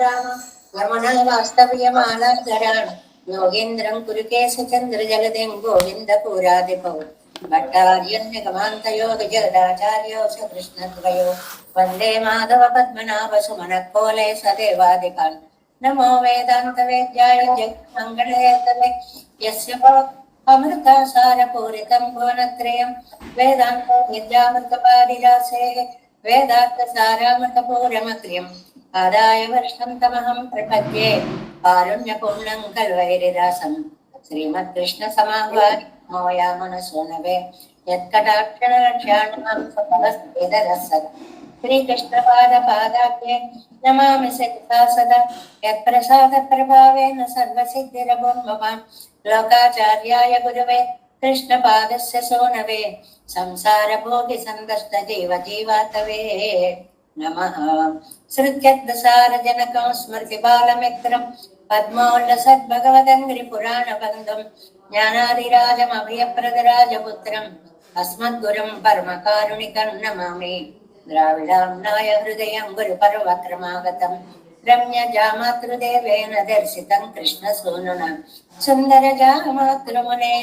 రామ రమణ వాస్తవ్యమాలాధరాన్ యోగేంద్రం కురుకేశచంద్ర జలదిం గోవింద పూరాధిపౌ భట్టార్యన్యగమాంతయోగ జగదాచార్యో కృష్ణద్వయో వందే మాధవ పద్మనాభ సుమన కోలే సదేవాదికాన్ నమో వేదాంత వేద్యాయ జగన్మంగళేతవే యస్య అమృతాసారపూరితం భువనత్రయం వేదాంత విద్యామృతపారిరాసే వేదాంత సారామృతపూరమత్ర్యం ఆదాయ వర్షం తమహం ప్రపద్యే కారుణ్యపూర్ణం కల్వైరిరాసం శ్రీమత్కృష్ణ సమాహ్వాని మోయా మనసోనవే యత్కటాక్షరక్షాణం సమస్తేదరసత్ శ్రీకృష్ణపాద పాదాభ్యే నమామి సదా సదా యత్ప్రసాద ప్రభావేన సర్వసిద్ధిరభోన్మమా లోకాచార్యాయ గురవే కృష్ణపాదస్య సోనవే సంసార భోగి సందష్ట జీవ జీవాతవే నమః. సృత్యద్సార జనకం స్మృతి బాలమిత్రం పద్మోల్ల సద్భగవదంగ్రి పురాణ బంధం జ్ఞానాదిరాజం అభయప్రదరాజపుత్రం అస్మద్గురం పరమకారుణికం నమామి. ద్రావిడాంనాయ హృదయం గురు పర్వక్రమాగతం రమ్య జామాతృదేవేన దర్శితం కృష్ణ సూనున సుందర జామాతృమునే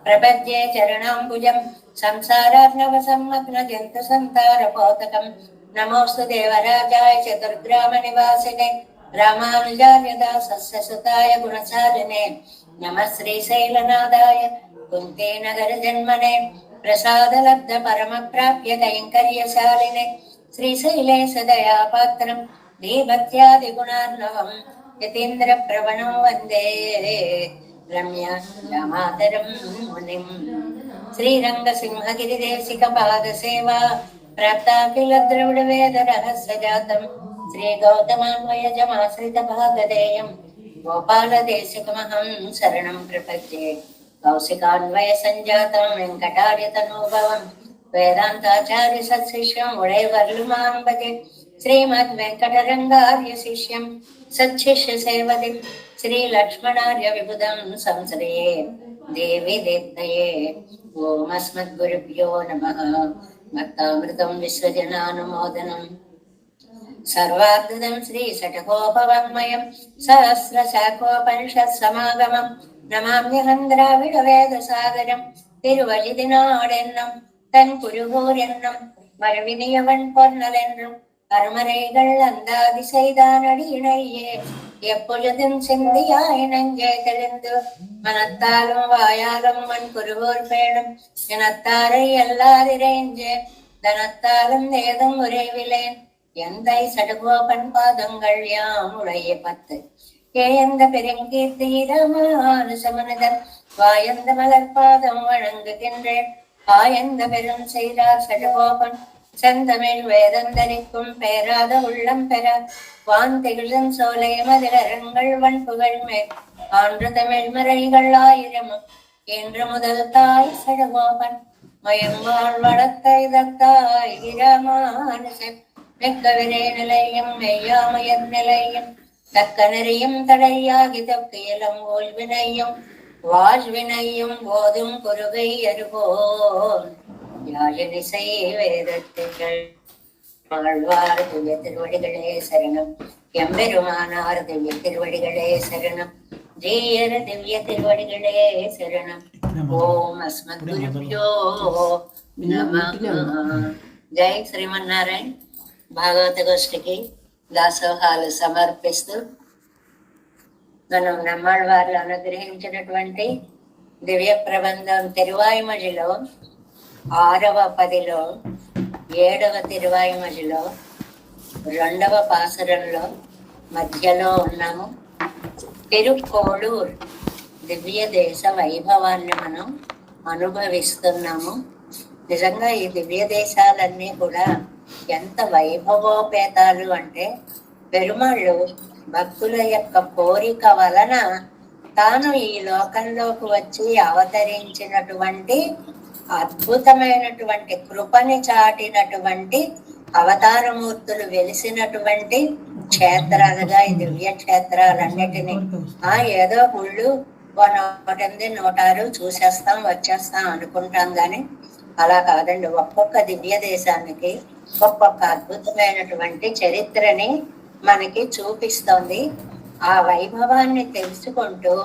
ప్రపద్యే చరణాంబుజం సంసారార్ణవ సమ్మగ్న జంతు సంతార పోతకం నమోస్తు దేవరాజాయ చతుర్గ్రామ నివాసినే రామానుజాయ దాసస్య సుతాయ గుణశాలినే నమః శ్రీశైలనాథాయ కుంతే నగర జన్మనే ప్రసాద లబ్ధ పరమ ప్రాప్య కైంకర్యశాలినే శ్రీశైలే సదయా పాత్రం దీభక్త్యాది గుణార్ణవం యతీంద్ర ప్రవణం వందే రమ్య రామాదరం మునిం. శ్రీరంగ సింహగిరి దేశిక పాద సేవా ప్రాప్తాఖిల ద్రవిడ వేద రహస్య జాతం శ్రీ గౌతమాన్వయజమాశ్రిత భాగదేయం గోపాల దేశికమహం శరణం ప్రపద్యే. కౌశికాన్వయ సంజాతం వెంకటార్య తనూభవం వేదాంతాచార్య సత్శిష్యం ఉడైవర్లు మాంబదే శ్రీమద్ వెంకటరంగార్య శిష్యం సత్శిష్య సేవది శ్రీ లక్ష్మణార్య విబుధం సంశ్రయే దేవి దేవ్తయే. ఓం అస్మద్గురుభ్యో నమః. భక్తామృతం విశ్వజనానుమోదనం సర్వార్ధదం శ్రీ షటకోపవాङ्మయం సహస్ర శాఖోపనిషత్ సమాగమం నమామ్యహం ద్రావిడ వేద సాగరం తిరువలిదినాడెన్నం తన్ కురుగోరెన్నం மறுவினியவன் பொன்னலென்றும் அருமறைகள் அந்தாதி செய்தான் அடியினையே எப்பொழுதும் சிந்தியாய் நெஞ்சே தெளிந்து மனத்தாலும் வாயாலும் மண் குருவோர் பேணும் எனத்தாரை எல்லாதிரைஞ்சே தனத்தாலும் ஏதும் உறைவிலேன் எந்தை சடுகோபன் பாதங்கள் யாம் உடைய பத்து ஏந்த பெருங்கீர்த்தி ராமானுசமனிதன் வாயந்த மலர்பாதம் வழங்குகின்றேன் ஆயந்த பெரும் செய்தார் சடுகோபன் செந்தமிழ் வேதந்தரிக்கும் பேராத உள்ளம் பெற வாந்திகிழன் சோலை மதிரங்கள் வன்புகள் மேல் ஆன்று தமிழ் மறைகள் ஆயிரமும் என்று முதல் தாய் சடுகோபன் மயம்மாள் வளத்தை தத்தாய் ராமானுசன் மிக்க விரை நிலையும் மெய்யாமையர் நிலையும் தக்க நெறியும் தடையாகி தப்பியலும் ஓய்வினையும் வாழ்வினையும் போதும் குருகை அருகோன் யாழிசை வேதத்திகள் ஆழ்வார் திவ்ய திருவடிகளே சரணம். எம்பெருமானார் திவ்ய திருவடிகளே சரணம். ஜீயர் திவ்ய திருவடிகளே சரணம். ஓம் அஸ்மத் குருப்யோ நமః. జై శ్రీమన్నారాయణ. భాగవత గోష్ఠికి దాసోహాలు సమర్పిస్తూ మనం నమ్మాళ్ళవారు అనుగ్రహించినటువంటి దివ్య ప్రబంధం తిరువాయిమజిలో 6వ పదిలో 7వ తిరువాయిమజిలో 2వ పాసురంలో మధ్యలో ఉన్నాము. తిరుకోడూర్ దివ్య దేశ వైభవాన్ని మనం అనుభవిస్తున్నాము. నిజంగా ఈ దివ్య దేశాలన్నీ కూడా ఎంత వైభవోపేతాలు అంటే పెరుమాళ్ళు భక్తుల యొక్క కోరిక వలన తాను ఈ లోకంలోకి వచ్చి అవతరించినటువంటి అద్భుతమైనటువంటి కృపని చాటినటువంటి అవతారమూర్తులు వెలిసినటువంటి క్షేత్రాలుగా ఈ దివ్య క్షేత్రాలన్నిటినీ ఏదో గుళ్ళు 108 106 చూసేస్తాం వచ్చేస్తాం అనుకుంటాం గాని అలా కాదండి. ఒక్కొక్క దివ్య దేశానికి ఒక్కొక్క అద్భుతమైనటువంటి చరిత్రని మనకి చూపిస్తోంది. ఆ వైభవాన్ని తెలుసుకుంటూ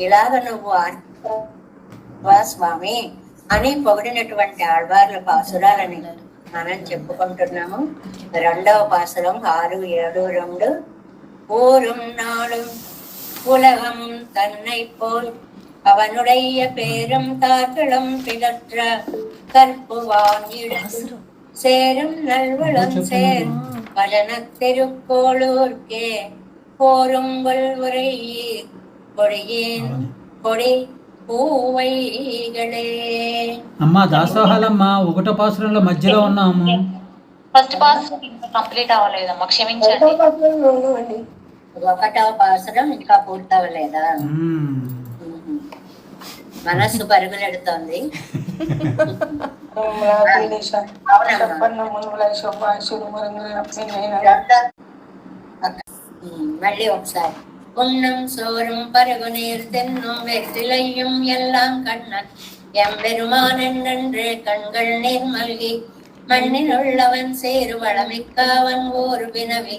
ఇలాగ నువ్వు స్వామి అని పొగిడినటువంటి ఆళ్వార్ల పాసురాలని మనం చెప్పుకుంటున్నాము. 2వ పాసురం 6-7-2. ஊரும் நாளும் உலகமும் தன்னை போல் அவனுடைய பேரும் தார்களும் பிதற்ற கற்புவான் இடத்து சேரும் நல்வளம் சேர் பஜனத் திருக்கோளூர்க்கே போருங்கள் உரையீர் கொடியேன் கொடி పూవైగలే. అమ్మా దాసోహాలమ్మా, 1వ పాసురంలో మధ్యలో ఉన్నాము. ఫస్ట్ పాసురం ఇంకా కంప్లీట్ అవ్వలేదమ్మా, క్షమించండి. 1వ పాసురం ఇంకా పూర్తవలేదా? మనస్సు పరుగులెడుతోంది. మళ్ళీ ఒకసారి. உண்ணும் சோறும் பருகு நீர் தென்னும் வெற்றிலையும் எல்லாம் கண்ணன் எம்பெருமான் என்னென்று கண்கள் நீர் மல்கி மண்ணில் உள்ளவன் சேரு வளமிக்காவன் ஓர் வினவி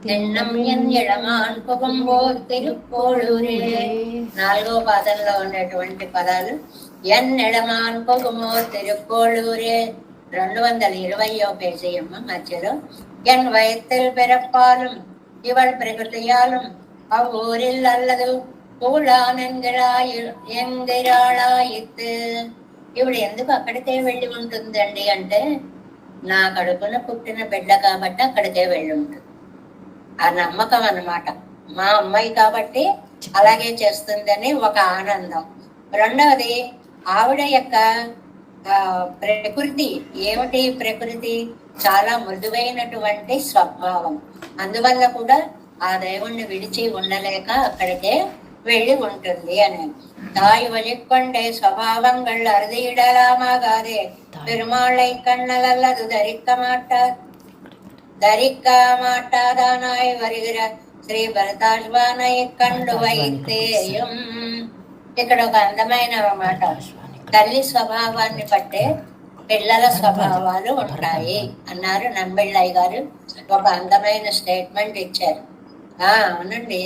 தென்னம் என் இளமான் புகும்போர் తిరుక్కోళూరే. 4వ పాదంలో ఉన్నటువంటి పదాలు ఎన్ ఇళమాన్ పొగుమోర్ తిరుక్కోళూరే. 220వ పేజీ అమ్మ మధ్యలో. ఎన్ వయத்தில் பிறப்பாலும் இவள் பிரகிருதியாலும் அவ்வூரில் அல்லது పూలాన్ ఎంగిరాళాయిత్. ఇవిడు ఎందుకు అక్కడికే వెళ్ళి ఉంటుందండి అంటే, నా కడుపున పుట్టిన బిడ్డ కాబట్టి అక్కడికే వెళ్ళి ఉంటుంది. ఆ నమ్మకం అన్నమాట. మా అమ్మాయి కాబట్టి అలాగే చేస్తుందని ఒక ఆనందం. 2వది ఆవిడ యొక్క ప్రకృతి ఏమిటి? ప్రకృతి చాలా మృదువైనటువంటి స్వభావం. అందువల్ల కూడా ఆ దేవుణ్ణి విడిచి ఉండలేక అక్కడికే వెళ్ళి ఉంటుంది అని. தாய் வழிக்கொண்டே ஸ்வபாவங்கள் அறுதியிடலாமாகாதே பெருமாளை கண்ணல் அல்லது தரிக்க மாட்டாதானாய் வருகிற శ్రీ భరతాశ్వానై కండు వైతేయం. ఇక్కడ ఒక అందమైన మాట. తల్లి స్వభావాన్ని బట్టే పిల్లల స్వభావాలు ఉంటాయి అన్నారు నంబిళ్ళయ్య గారు. ఒక అందమైన స్టేట్మెంట్ ఇచ్చారు. అవునండి,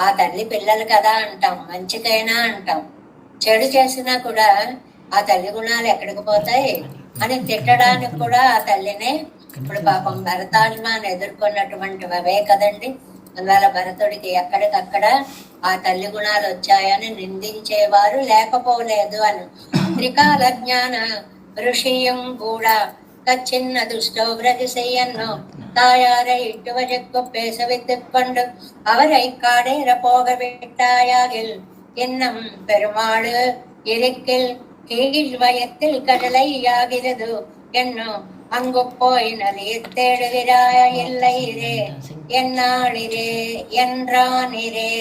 ఆ తల్లి పిల్లలు కదా అంటాం, మంచికైనా అంటాం, చెడు చేసినా కూడా ఆ తల్లి గుణాలు ఎక్కడికి పోతాయి అని తిట్టడానికి కూడా ఆ తల్లినే. ఇప్పుడు పాపం భరతాశ్వాన్ని ఎదుర్కొన్నటువంటివి అవే కదండి. అందువల్ల భరతుడికి ఎక్కడికక్కడ ఆ తల్లి గుణాలు వచ్చాయని నిందించేవారు లేకపోలేదు అని. త్రికాల జ్ఞాన ఋషియం కూడా கச்சின்ன துஷ்டோ விரதி செய்யன்னோ தாயாரை இட்டுவதற்கு பேசவித்துக் கொண்டு அவரை காடேற போக விட்டாயாகில் இன்னம் பெருமாளு இருக்கில் கீழ் வயத்தில் கடலையாகிறது என்னோ அங்கு போய் நலிய தேடுகிறாய இல்லைரே ఎన్నాళిరే ఎండ్రానిరే.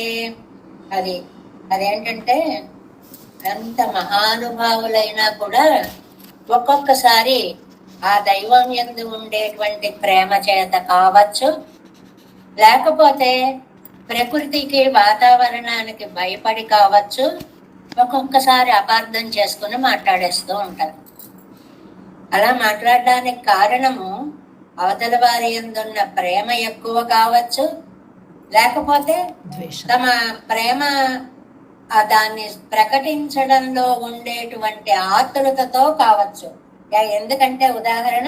అదేంటంటే ఎంత మహానుభావులైనా కూడా ఒక్కొక్కసారి ఆ దైవం యందు ఉండేటువంటి ప్రేమ చేత కావచ్చు, లేకపోతే ప్రకృతికి వాతావరణానికి భయపడి కావచ్చు, ఒక్కొక్కసారి అపార్థం చేసుకుని మాట్లాడేస్తూ ఉంటారు. అలా మాట్లాడడానికి కారణము అవతల వారి యందున్న ప్రేమ ఎక్కువ కావచ్చు, లేకపోతే తమ ప్రేమ దాన్ని ప్రకటించడంలో ఉండేటువంటి ఆతురతతో కావచ్చు. ఎందుకంటే ఉదాహరణ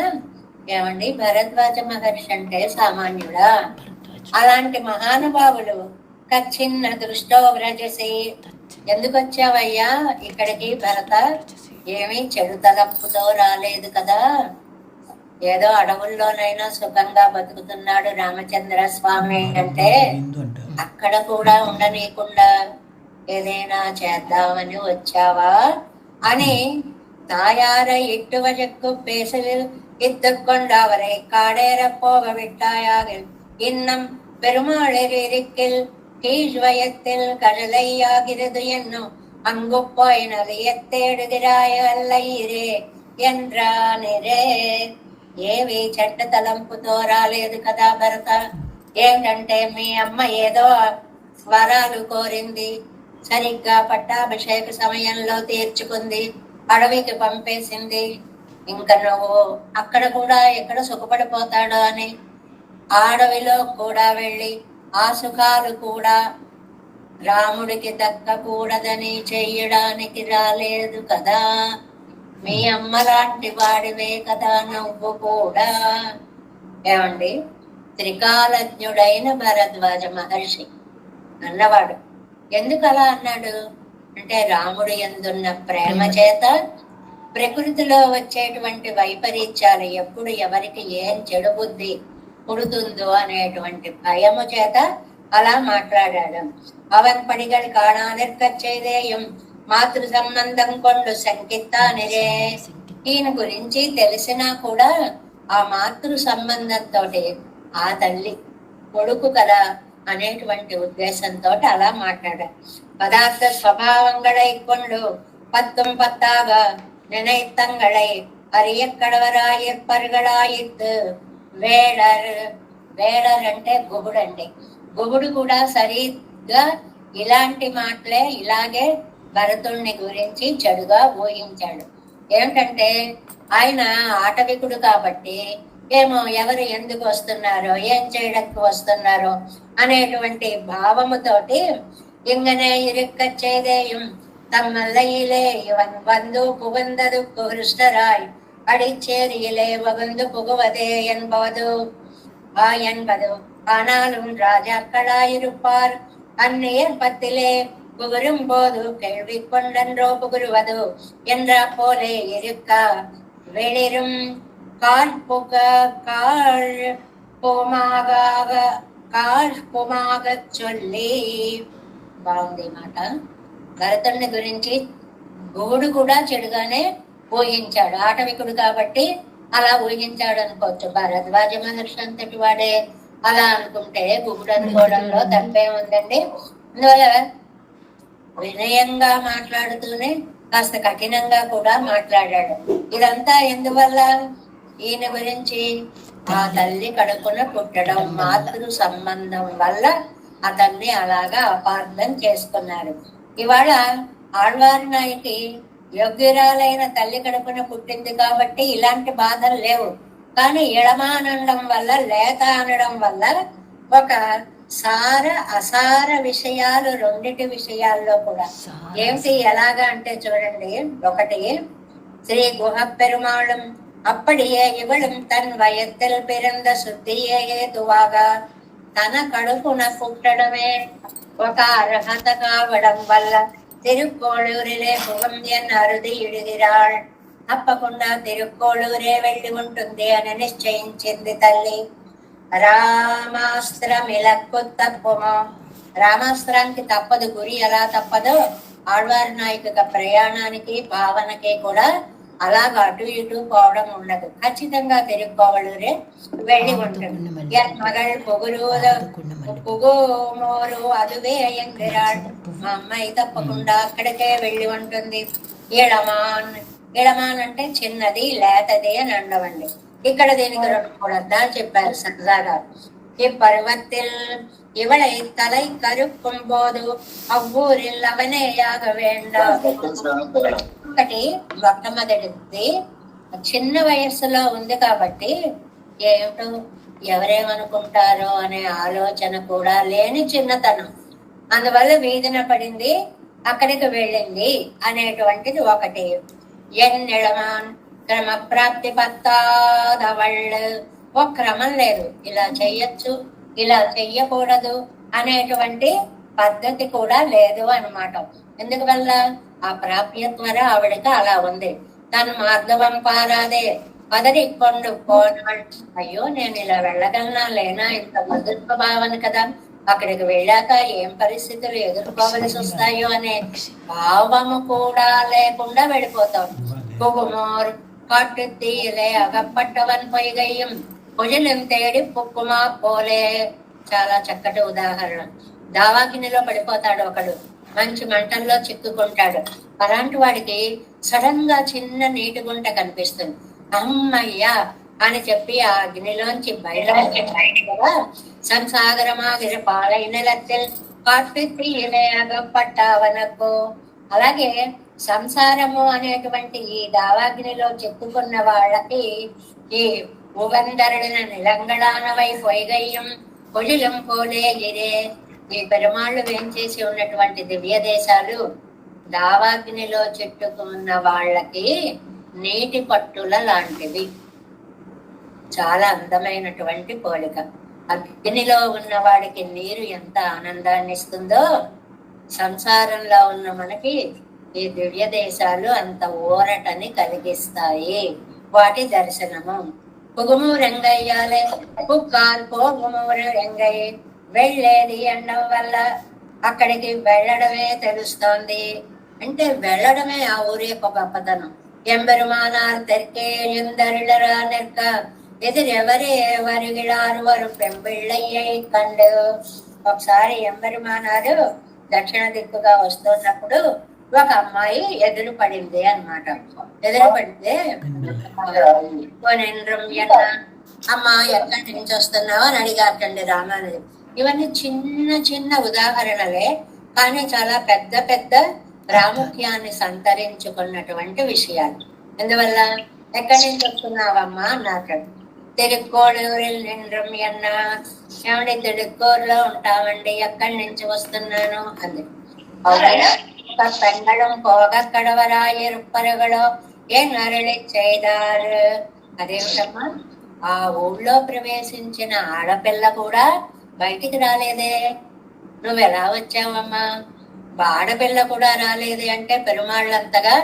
ఏమండి, భరద్వాజ మహర్షి అంటే సామాన్యుడా? అలాంటి మహానుభావులు కచ్చిన్న దృష్టో వ్రజసి, ఎందుకు వచ్చావయ్యా ఇక్కడికి భరత? ఏమీ చెడు తలపుతో రాలేదు కదా, ఏదో అడవుల్లోనైనా సుఖంగా బతుకుతున్నాడు రామచంద్ర స్వామి అంటే అక్కడ కూడా ఉండనీయకుండా ఏదైనా చేద్దామని వచ్చావా అని தாயாரை இட்டுவதற்கு பேசலில் இத்துக்கொண்டு அவரை காடேற போக விட்டாயாக இன்னும் பெருமாளில் இருக்கில் கீழ்வயத்தில் கடலையாகிறது என்னும் அங்கு போய் நலிய தேடுகிறாய் அல்லைரே ఎండ్రానిరే. ఏవి చెడ్డ తలంపుతో రాలేదు కదా భరత. ఏంటంటే మీ అమ్మ ఏదో వరాలు కోరింది, సరిగ్గా పట్టాభిషేక సమయంలో తీర్చుకుంది, అడవికి పంపేసింది. ఇంకా నువ్వు అక్కడ కూడా ఎక్కడ సుఖపడిపోతాడో అని అడవిలో కూడా వెళ్ళి ఆ సుఖాలు కూడా రాముడికి దక్కకూడదని చెయ్యడానికి రాలేదు కదా. మీ అమ్మ లాంటి వాడివే కదా నువ్వు కూడా. ఏమండి, త్రికాలజ్ఞుడైన భరద్వాజ మహర్షి అన్నవాడు ఎందుకు అలా అన్నాడు అంటే, రాముడు యందున్న ప్రేమ చేత ప్రకృతిలో వచ్చేటువంటి వైపరీత్యాలు ఎప్పుడు ఎవరికి ఏం చెడు బుద్ధి పుడుతుందో అనేటువంటి భయము చేత అలా మాట్లాడాడు. అవన్ పడిగల్ కాణానిర్కచ్చేదేయం మాతృ సంబంధం కొండు సంకిత్తానిరే. ఈయన గురించి తెలిసినా కూడా ఆ మాతృ సంబంధంతో ఆ తల్లి కొడుకు కదా అనేటువంటి ఉద్దేశంతో అలా మాట్లాడారు. పదార్థ స్వభావంగళై కొండు పత్తుం పత్తాగా நினைத்தங்களை அறியக்கடவராயிற்பர்களாயித்து వేడర్. వేడర్ అంటే గుబుడండి. గుబుడు కూడా సరిగ్గా ఇలాంటి మాటలే ఇలాగే భరతుణ్ణి గురించి చెడుగా ఊహించాడు. ఏమిటంటే ఆయన ఆటవికుడు కాబట్టి ఏమో ఎవరు ఎందుకు వస్తున్నారో ఏం చేయడానికి వస్తున్నారో అనేటువంటి భావముతోటి ఇంగనే ఇరుక్కచ్చేదేయం தம்மல்லையிலே இவன் வந்து புகுந்தது கிருஷ்ணராய் அடிச்சேரியிலே வகுந்து புகுவதே என்பது ஆனாலும் ராஜாக்களாயிருப்பார் அந்நியர் பத்திலே புகரும் போது கேள்வி கொண்டன்றோ புகுருவது என்ற போலே இருக்கா. வெளிரும் கால் புமாக சொல்லி. బాగుంది మాట. భరతుని గురించి గుహుడు కూడా చెడుగానే ఊహించాడు. ఆటవికుడు కాబట్టి అలా ఊహించాడు అనుకోవచ్చు. భరద్వాజ మహర్షి అంతటి వాడే అలా అనుకుంటే గుహుడు అనుకోవడంలో తప్పే ఉందండి. అందువల్ల వినయంగా మాట్లాడుతూనే కాస్త కఠినంగా కూడా మాట్లాడాడు. ఇదంతా ఎందువల్ల? ఈయన గురించి ఆ తల్లి కడుపున పుట్టడం మాతృ సంబంధం వల్ల అతన్ని అలాగా అపార్థం చేసుకున్నారు. ఇవాళ ఆళ్వారి నాయకి యోగ్యురాలైన తల్లి కడుపున పుట్టింది కాబట్టి ఇలాంటి బాధలు లేవు. కానీ ఎడమానడం వల్ల, లేత అనడం వల్ల ఒక సార అసార విషయాలు రెండిటి విషయాల్లో కూడా ఏమిటి ఎలాగా అంటే చూడండి. ఒకటి, శ్రీ గుహ పెరుమాళం அப்படியே இவளும் தன் வயத்தில் பிறந்த சுத்தியே ஏதுவாగా తన కడుపున పుట్టడమే ఒక అర్హత కావడం వల్ల తిరుక్కోళూరిలే భువం ఎన్ అరుది ఇడిగిరాళ్. తప్పకుండా తిరుక్కోళూరే వెళ్ళి ఉంటుంది అని నిశ్చయించింది తల్లి. రామాస్త్రం ఇలక్కు తప్పుమో. రామాస్త్రానికి తప్పదు, గురి ఎలా తప్పదో ఆళ్వారి నాయక ప్రయాణానికి భావనకి కూడా అలాగ అటు ఇటు పోవడం ఉండదు. ఖచ్చితంగా తిరుక్కోవలూరే వెళ్ళి ఉంటుంది. మగళ్ పొగుమోరు అదువే ఎంగిరాడు. మా అమ్మాయి తప్పకుండా అక్కడికే వెళ్ళి ఉంటుంది. ఇళమాన్. ఇళమాన్ అంటే చిన్నది, లేతది అని అండవండి. ఇక్కడ దీనికి 2-3 అర్థాలు చెప్పారు సరదాగా. ఈ పర్వத்தில் இவளை தலை கருக்கும் போது அவ்வூரில் அவனே யாக வேண்டாம். ఒకటి, మొట్టమొదటిది చిన్న వయస్సులో ఉంది కాబట్టి ఏమిటో ఎవరేమనుకుంటారో అనే ఆలోచన కూడా లేని చిన్నతనం. అందువల్ల వీధిన పడింది, అక్కడికి వెళ్ళింది అనేటువంటిది ఒకటి. ఎన్నెళమాన్ క్రమప్రాప్తి పత్తాదవళ్ళు. ఓ క్రమం లేదు, ఇలా చెయ్యొచ్చు ఇలా చెయ్యకూడదు అనేటువంటి పద్ధతి కూడా లేదు అన్నమాట. ఎందువల్ల? ఆ ప్రాప్యత్వర ఆవిడకి అలా ఉంది. తను మార్గవం పారాదే పదరికొండు పోనాడు. అయ్యో నేను ఇలా వెళ్ళగలనా లేనా, ఇంత మధుర భావన కదా, అక్కడికి వెళ్ళాక ఏం పరిస్థితులు ఎదుర్కోవలసి వస్తాయో అనే భావము కూడా లేకుండా వెళ్ళిపోతాం. పుగుమోర్ పట్టు తీయలే అగప్పట్టవన్ పొయ్యగయ్యం భుజనం తేడి పుక్కుమా పోలే. చాలా చక్కటి ఉదాహరణ. దావాకినిలో పడిపోతాడు ఒకడు, మంచి మంటల్లో చిక్కుకుంటాడు. అలాంటి వాడికి సడన్ గా చిన్న నీటి గుంట కనిపిస్తుంది. అమ్మయ్యా అని చెప్పి ఆ అగ్నిలోంచి బయటగా సంసాగరమాగిర పాలైన లత్తెల్ పట్టు తీయలే అగప్పట్టవనకు. అలాగే సంసారము అనేటువంటి ఈ దావాగ్నిలో చిక్కుకున్న వాళ్ళకి ఈ உகந்தருளின నిలంగళానవై పొయ్గయ్యం పొழிలం పోలే ఇరే. ఈ పెరుమాళ్ళు వేంచేసి ఉన్నటువంటి దివ్య దేశాలు దావాగ్నిలో చుట్టుకున్న వాళ్ళకి నీటి పట్టుల లాంటివి. చాలా అందమైనటువంటి పోలిక. అగ్నిలో ఉన్న వాడికి నీరు ఎంత ఆనందాన్ని ఇస్తుందో, సంసారంలో ఉన్న మనకి ఈ దివ్య దేశాలు అంత ఊరటని కలిగిస్తాయి. వాటి దర్శనము. పుగుమూరెంగయ్యాలే పుక్కాల్ పోగుమూరెంగయ్య. వెళ్ళేది ఎండం వల్ల అక్కడికి వెళ్ళడమే తెలుస్తోంది. అంటే వెళ్ళడమే ఆ ఊరి యొక్క గొప్పతనం. ఎంబెరుమానార్ తెర్కే ఎందరిలరా నెక్క ఎదురెవరే వరిగిడారు వారు పెంబిళ్ళయ్యే కండు. ఒకసారి ఎంబెరుమానారు దక్షిణ దిక్కుగా వస్తున్నప్పుడు ఒక అమ్మాయి ఎదురు పడింది అన్నమాట. ఎదురు పడితే అమ్మా ఎక్కడి నుంచి వస్తున్నావు అని అడిగాటండి రామానుజు. ఇవన్నీ చిన్న చిన్న ఉదాహరణలే, కానీ చాలా పెద్ద పెద్ద ప్రాముఖ్యాన్ని సంతరించుకున్నటువంటి విషయాలు. ఎందువల్ల ఎక్కడి నుంచి వస్తున్నావమ్మా అన్నాడు. తిరుక్కోడూరు నిండ్రం అన్న. ఏమండి తిరుక్కూరులో ఉంటామండి, ఎక్కడి నుంచి వస్తున్నాను అంది. పెంగళం పోగ కడవరాయరుప్పరగలో ఏ నరళి చేయదారు. అదేమిటమ్మా, ఆ ఊళ్ళో ప్రవేశించిన ఆడపిల్ల కూడా బయటికి రాలేదే, నువ్వెలా వచ్చావమ్మా? ఆడపిల్ల కూడా రాలేదే అంటే పెరుమాళ్ళంతగా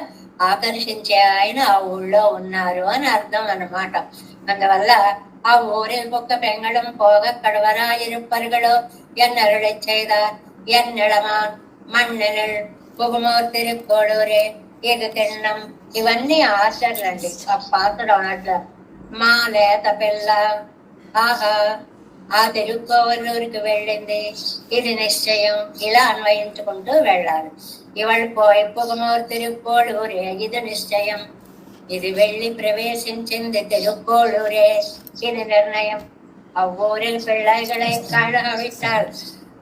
ఆకర్షించే ఆయన ఆ ఊళ్ళో ఉన్నారు అని అర్థం అన్నమాట. అందువల్ల ఆ ఊరి ఒక్క పెంగళం పోగ కడవరాయరుప్పరగలో ఎన్నరళి చేయదార్ ఎన్నెడమా మన్నెనల్ పుగుమూర్ తిరుక్కోడూరే ఇక తిన్నం. ఇవన్నీ ఆచరణండి. ఆ పాత్ర అట్లా మా లేత పిల్ల ఆహా ఆ తిరుక్కోవలూరికి వెళ్ళింది, ఇది నిశ్చయం. ఇలా అన్వయించుకుంటూ వెళ్ళాలి. ఇవాళ పోయి పుగుమూర్ తిరుక్కోడూరే ఇది నిశ్చయం. ఇది వెళ్ళి ప్రవేశించింది తిరుక్కోడూరే, ఇది నిర్ణయం. అవ్వూరిల్ పిళ్ళైகளை కాణవిట్టాల్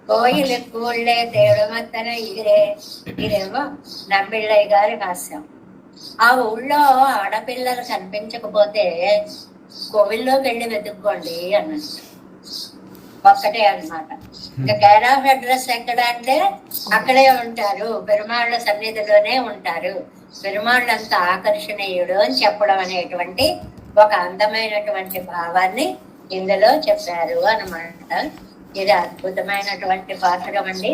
కోయిలుక్కుళ్ళే తేడుమత్తన ఇరే. ఇదేమో నమ్మిళ్ళయ్య గారి హాస్యం. ఆ ఊళ్ళో ఆడపిల్లలు కనిపించకపోతే కోవిల్లోకి వెళ్ళి వెతుక్కోండి అన్నట్టు. ఒక్కటే అన్నమాట. ఇంకా కేర్ ఆఫ్ అడ్రస్ ఎక్కడ అంటే అక్కడే ఉంటారు, పెరుమాళ్ళ సన్నిధిలోనే ఉంటారు. పెరుమాళ్ళంత ఆకర్షణీయుడు అని చెప్పడం అనేటువంటి ఒక అందమైనటువంటి భావాన్ని ఇందులో చెప్పారు అన్నమాట. ఇది అద్భుతమైనటువంటి పాత్రం అండి.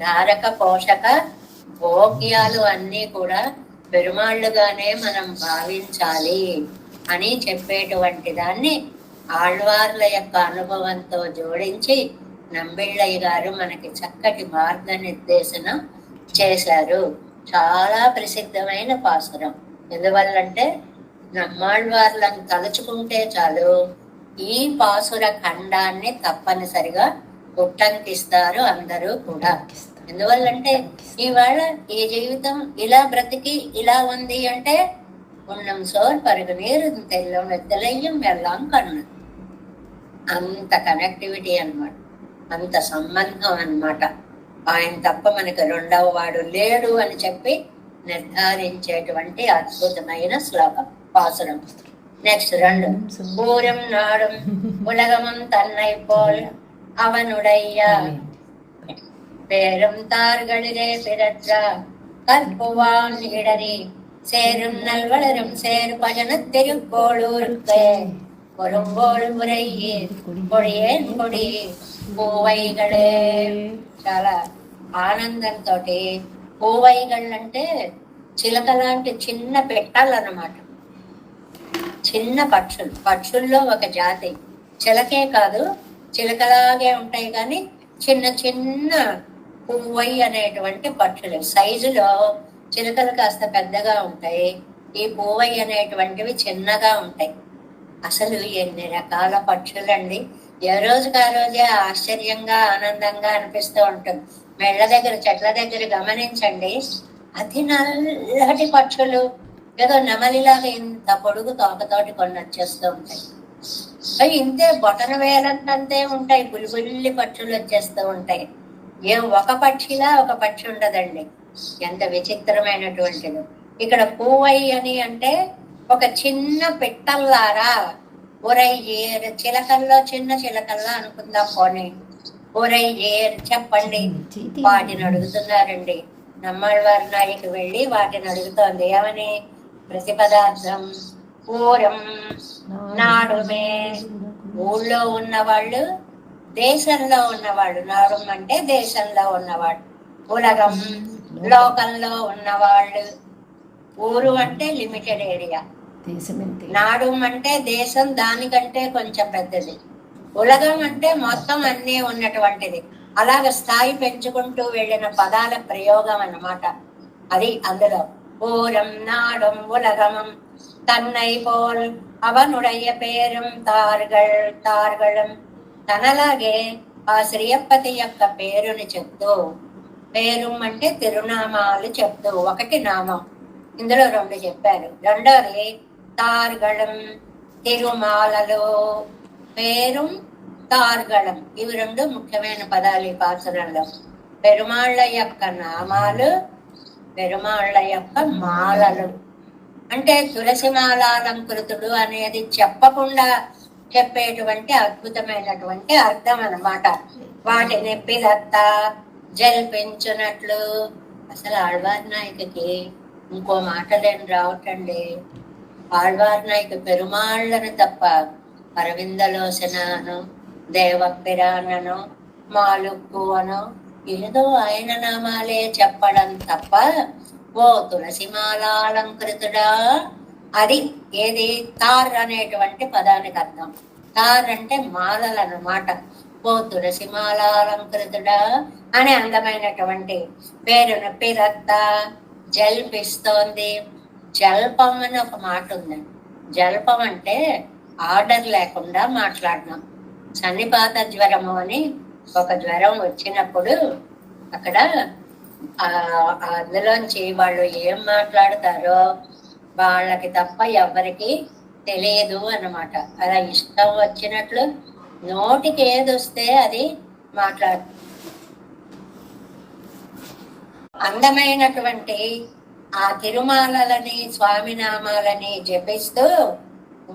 ధారక పోషక భోగ్యాలు అన్నీ కూడా పెరుమాళ్ళుగానే మనం భావించాలి అని చెప్పేటువంటి దాన్ని ఆళ్వార్ల యొక్క అనుభవంతో జోడించి నంబిళ్ళయ్య గారు మనకి చక్కటి మార్గనిర్దేశనం చేశారు. చాలా ప్రసిద్ధమైన పాసురం. ఎందువల్లంటే నమ్మాళ్వార్లను తలుచుకుంటే చాలు ఈ పాసుర ఖండాన్ని తప్పనిసరిగా ఉట్టంకిస్తారు అందరూ కూడా. ఎందువల్లంటే ఇవాళ ఈ జీవితం ఇలా బ్రతికి ఇలా ఉంది అంటే ఉన్నం సోర్ పరుగు నీరు తెల్లం వెద్దలయ్యం వెళ్ళాం కన్ను. అంత కనెక్టివిటీ అన్నమాట, అంత సంబంధం అన్నమాట. ఆయన తప్ప మనకి రెండవ వాడు లేడు అని చెప్పి నిర్ధారించేటువంటి అద్భుతమైన శ్లోకం పాసురం. నెక్స్ట్ 2 పూరం నాడం ఉలగమం తన్నై పోల్ అవనుడయ్యా பேரும் தார்களிலே பிறற்ற கற்புவான் இடறி சேரும் நல்வளரும் சேர் பஜன திருக்கோளூருக்கு பொறும்போல் முறையே கொடியேன் கொடி పూవైగళే. చాలా ఆనందంతో పూవైగళ్ళు అంటే చిలక లాంటి చిన్న పెట్టాలన్నమాట. చిన్న పక్షులు, పక్షుల్లో ఒక జాతి. చిలకే కాదు, చిలకలాగే ఉంటాయి కానీ చిన్న చిన్న పువ్వై అనేటువంటి పక్షులు. సైజులో చిలకలు కాస్త పెద్దగా ఉంటాయి, ఈ పువ్వై అనేటువంటివి చిన్నగా ఉంటాయి. అసలు ఎన్ని రకాల పక్షులండి. ఏ రోజుకి ఆ రోజే ఆశ్చర్యంగా ఆనందంగా అనిపిస్తూ ఉంటుంది. మెళ్ళ దగ్గర చెట్ల దగ్గర గమనించండి, అతి నల్లటి పక్షులు ఏదో నెమలిలాగా ఇంత పొడుగు తోకతోటి కొన్ని వచ్చేస్తూ ఉంటాయి. అవి ఇంతే బొటన వేలంతంతే ఉంటాయి. బుల్లి పక్షులు వచ్చేస్తూ ఉంటాయి. ఏం ఒక పక్షిలా ఒక పక్షి ఉండదండి. ఎంత విచిత్రమైనటువంటిది. ఇక్కడ పూవై అని అంటే ఒక చిన్న పిట్టల్లారా ఒరయ్యేరు చిలకల్లో చిన్న చిలకల్లో అనుకుందాం పోనీ. ఒరయ్యేరు చెప్పండి. వాటిని అడుగుతున్నారండి. నమ్మాళ్ళవారి నాయకు వెళ్ళి వాటిని అడుగుతోంది ఏమని? ప్రతిపదార్థం ఊరం నాడుమే. ఊళ్ళో ఉన్నవాళ్ళు, దేశంలో ఉన్నవాళ్ళు. నాడు అంటే దేశంలో ఉన్నవాళ్ళు. ఉలగం లోకంలో ఉన్నవాళ్ళు. ఊరు అంటే లిమిటెడ్ ఏరియా. నాడు అంటే దేశం, దానికంటే కొంచెం పెద్దది. ఉలగం అంటే మొత్తం అన్నీ ఉన్నటువంటిది. అలాగ స్థాయి పెంచుకుంటూ వెళ్ళిన పదాల ప్రయోగం అన్నమాట అది. అందులో ఊరం నాడం ఉలగమం తన్నై పోల్ అవనుడయ్య పేరం తార్గళం. తనలాగే ఆ శ్రీయప్పతి యొక్క పేరుని చెప్తూ, పేరు అంటే తిరునామాలు చెప్తూ, ఒకటి నామం, ఇందులో రెండు చెప్పారు. రెండోది తార్గళం తిరుమాలలో. పేరు తార్గళం ఇవి రెండు ముఖ్యమైన పదాలు ఈ పాసురంలో. పెరుమాళ్ళ యొక్క నామాలు, పెరుమాళ్ళ యొక్క మాలలు. అంటే తులసి మాలాలంకృతుడు అనేది చెప్పకుండా చెప్పేటువంటి అద్భుతమైనటువంటి అర్థం అన్నమాట. వాటిని పిలత్త జల్పించునట్లు. అసలు ఆళ్వార్ నాయకుకి ఇంకో మాటలేం రావటండి. ఆళ్వార్ నాయకు పెరుమాళ్ళను తప్ప అరవిందలోచనను, దేవపిరానను, మాలుక్కు అను ఏదో ఆయన నామాలే చెప్పడం తప్ప ఓ తులసి మాలాలంకృతుడా అది ఏది? తార్ అనేటువంటి పదానికి అర్థం. తార్ అంటే మాలలు అన్నమాట. ఓ తులసి మాలాలంకృతుడా అనే అందమైనటువంటి పేరును పిరత్త జల్పిస్తోంది. జల్పం అని ఒక మాట ఉందండి. జల్పం అంటే ఆర్డర్ లేకుండా మాట్లాడడం. సన్నిపాత జ్వరము అని ఒక జ్వరం వచ్చినప్పుడు అక్కడ అందులోంచి వాళ్ళు ఏం మాట్లాడతారో వాళ్ళకి తప్ప ఎవరికి తెలియదు అన్నమాట. అలా ఇష్టం వచ్చినట్లు నోటికి ఏది వస్తే అది మాట్లాడు. అందమైనటువంటి ఆ తిరుమాలని స్వామినామాలని జపిస్తూ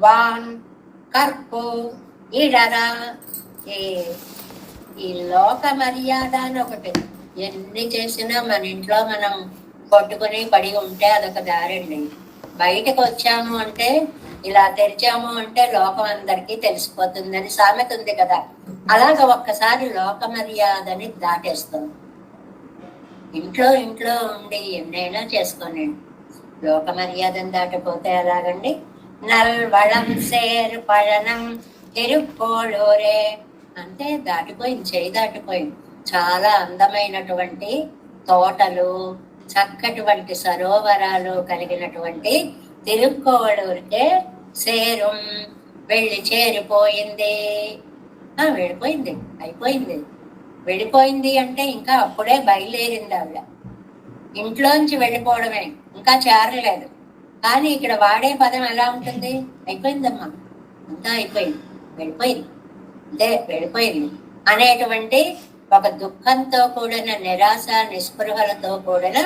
వాన్ కర్పు ఇడరా. ఈ లోక మర్యాద అని ఒకటి ఎన్ని చేసినా మన ఇంట్లో మనం కొట్టుకుని పడి ఉంటే అదొక దారండి. బయటకు వచ్చాము అంటే, ఇలా తెరిచాము అంటే లోకం అందరికీ తెలిసిపోతుందని సామెత ఉంది కదా. అలాగ ఒక్కసారి లోక మర్యాదని దాటేస్తుంది. ఇంట్లో ఉండి ఎన్నైనా చేసుకోనండి, లోక మర్యాదను దాటిపోతే ఎలాగండి? నల్వళం సేరు పழనం తిరుక్కోళూరే అంటే దాటిపోయింది, చేయి దాటిపోయింది. చాలా అందమైనటువంటి తోటలు, చక్కటువంటి సరోవరాలు కలిగినటువంటి తిరుక్కోవళూరికే సేరుం వెళ్ళి చేరిపోయింది. వెళ్ళిపోయింది, అయిపోయింది. వెళ్ళిపోయింది అంటే ఇంకా అప్పుడే బయలుదేరింది ఆవిడ. ఇంట్లోంచి వెళ్ళిపోవడమే, ఇంకా చేరలేదు. కానీ ఇక్కడ వాడే పదం ఎలా ఉంటుంది? అయిపోయిందమ్మా, అంతా అయిపోయింది, వెళ్ళిపోయింది, అంటే వెళ్ళిపోయింది అనేటువంటి ఒక దుఃఖంతో కూడిన నిరాశ నిస్పృహలతో కూడిన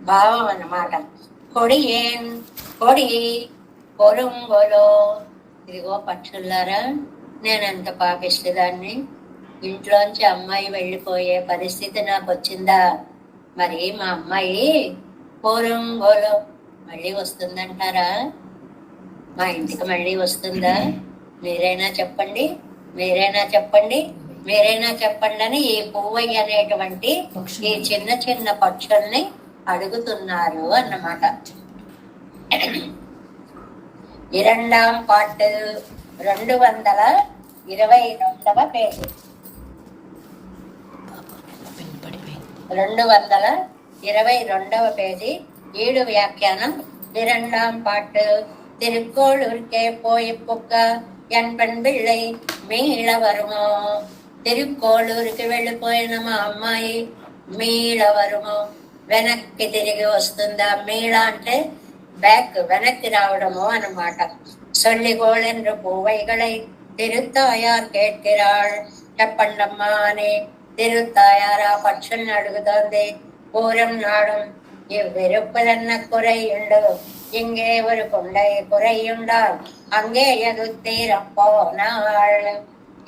భావం అన్నమాట. కొడి కొరుంగోలో. ఇదిగో పక్షులారా, నేనెంత పాపిష్టిదాన్ని. ఇంట్లోంచి అమ్మాయి వెళ్ళిపోయే పరిస్థితి నాకు వచ్చిందా? మరి మా అమ్మాయి కొరుంగోలో మళ్ళీ వస్తుందంటారా? మా ఇంటికి మళ్ళీ వస్తుందా? మీరైనా చెప్పండి, మీరైనా చెప్పండి, మీరైనా చెప్పండి అని ఈ పువ్వయ్య అనేటువంటి ఈ చిన్న చిన్న పక్షుల్ని అడుగుతున్నారు అన్నమాట. 2వ పార్ట్ 222వ పేజీ. 222వ పేజీ 7 వ్యాఖ్యానం. 2వ పార్ట్ తిరుక్కోళూర్కే పోయి పుక్క ఎన్పెన్ బిళ్ళై మీళ వరుమో. తిరుక్కోళూరుకి వెళ్ళిపోయిన మా అమ్మాయి మీళ వరుమో, వెనక్కి తిరిగి వస్తుందా? మీళ అంటే బ్యాక్, వెనక్కి రావడము అన్నమాట. సొల్లిగోళెండ్రు పూవైగళై తిరుత్తాయార్ కేట్కిరాళ్ చెప్పండమ్మా అని తిరుత్తాయార్ ఆ పక్షుల్ని అడుగుతోంది. పూరం నాడు ఈ వెరుప్పులన్న కురై ఉండు இங்கே ஒரு கொண்டை குறையுண்டால் అంగే ఎదుత్తీరపోనాళ్ళు.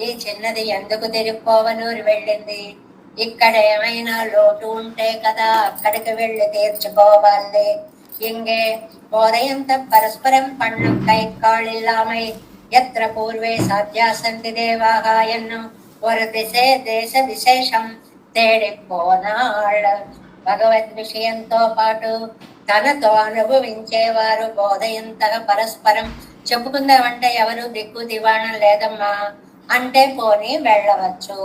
ఈ చిన్నది ఎందుకు తిరుక్కోవనూరు వెళ్ళింది? ఇక్కడ ఏమైనా లోటు ఉంటే కదా అక్కడికి వెళ్ళి తీర్చుకోవాలి. ఇంగే போதையந்த பரஸ்பரம் பண்ணும் கைக்கால் இல்லாமை எத்திர பூர்வே சாத்தியாசந்தி தேவாக என்னும் ஒரு திசే దేశ విశేషం తేడిపోనాళ్ళ. భగవద్ విషయంతో పాటు తనతో అనుభవించేవారు బోధయంతగా పరస్పరం చెప్పుకుందామంటే ఎవరు దిక్కు దివాణం లేదమ్మా అంటే పోని వెళ్ళవచ్చు.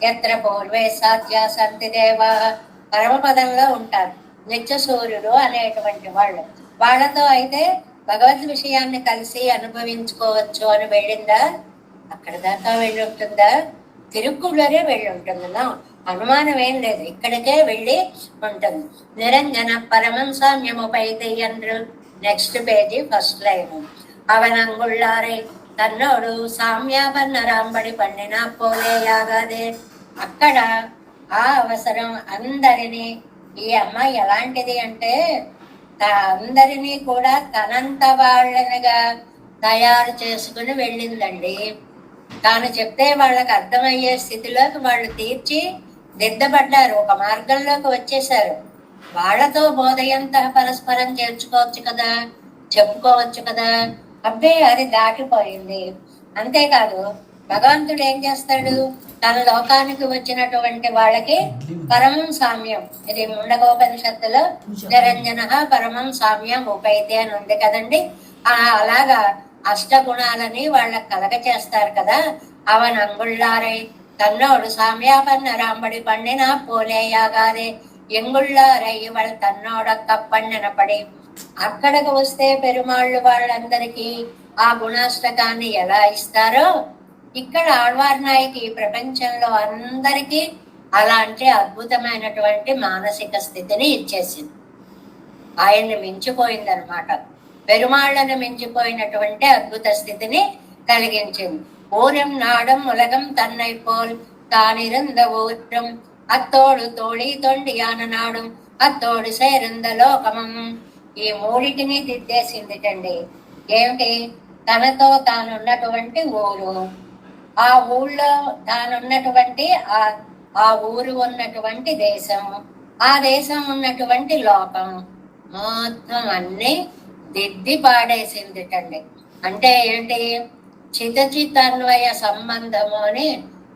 ఎత్ర పూర్వే సాధ్యాసంతి దేవా పరమపదంలో ఉంటారు నిత్య సూర్యుడు అనేటువంటి వాళ్ళు. వాళ్ళతో అయితే భగవద్ విషయాన్ని కలిసి అనుభవించుకోవచ్చు అని వెళ్ళిందా? అక్కడ దాకా వెళ్ళి ఉంటుందా? తిరుక్కులరే వెళ్ళి ఉంటుందా? అనుమానం ఏం లేదు, ఇక్కడికే వెళ్ళి ఉంటుంది. నిరంజన పరమం సామ్యముపైతే ఎండ్రు. Next page first line. అవనంగుళ్ళారే తన్నోడు సామ్యాపన్న రాంబడి పండిన పోలేయాగాదే. అక్కడ ఆ అవసరం అందరినీ, ఈ అమ్మాయి ఎలాంటిది అంటే అందరినీ కూడా తనంత వాళ్ళనిగా తయారు చేసుకుని వెళ్ళిందండి. తాను చెప్తే వాళ్ళకి అర్థమయ్యే స్థితిలోకి వాళ్ళు తీర్చి దిద్దపడ్డారు, ఒక మార్గంలోకి వచ్చేసారు. వాళ్ళతో బోధయంతా పరస్పరం చేర్చుకోవచ్చు కదా, చెప్పుకోవచ్చు కదా. అబ్బే అది దాటిపోయింది. అంతేకాదు భగవంతుడు ఏం చేస్తాడు, తన లోకానికి వచ్చినటువంటి వాళ్ళకి పరమం సామ్యం, ఇది ముండకోపనిషత్తులో నిరంజన పరమం సామ్యం ఉపైతే అని ఉంది కదండి. అలాగా అష్టగుణాలని వాళ్ళకి కలగ చేస్తారు కదా. అవన్ అంగుళ్ళారై తన్నోడు సామ్యాపన్న రాంబడి పండిన పోలేయాగాదే. ఎంగుళ్ళారై వాళ్ళ తన్నోడ కప్పండిన పడి. అక్కడికి వస్తే పెరుమాళ్ళు వాళ్ళందరికీ ఆ గుణాష్టకాన్ని ఎలా ఇస్తారో ఇక్కడ ఆళ్వార్ నాయకి ప్రపంచంలో అందరికీ అలాంటి అద్భుతమైనటువంటి మానసిక స్థితిని ఇచ్చేసింది. ఆయన్ని మించిపోయిందనమాట. పెరుమాళ్ళను మించిపోయినటువంటి అద్భుత స్థితిని కలిగించింది. ఊరం నాడం ఉలగం తన్నై పోల్ తానిరుంద ఊరం అత్తోడు తోడి తొండియాన నాడం అత్తోడు సేరుంద లోకమం. ఈ మూడిటిని దిద్దేసిందిటండి. ఏమిటి? తనతో తానున్నటువంటి ఊరు, ఆ ఊళ్ళో తానున్నటువంటి ఆ ఊరు ఉన్నటువంటి దేశం, ఆ దేశం ఉన్నటువంటి లోకం, మొత్తం అన్ని దిద్ది పాడేసిందిటండి. అంటే ఏంటి? చితచితన్వయ సంబంధము అని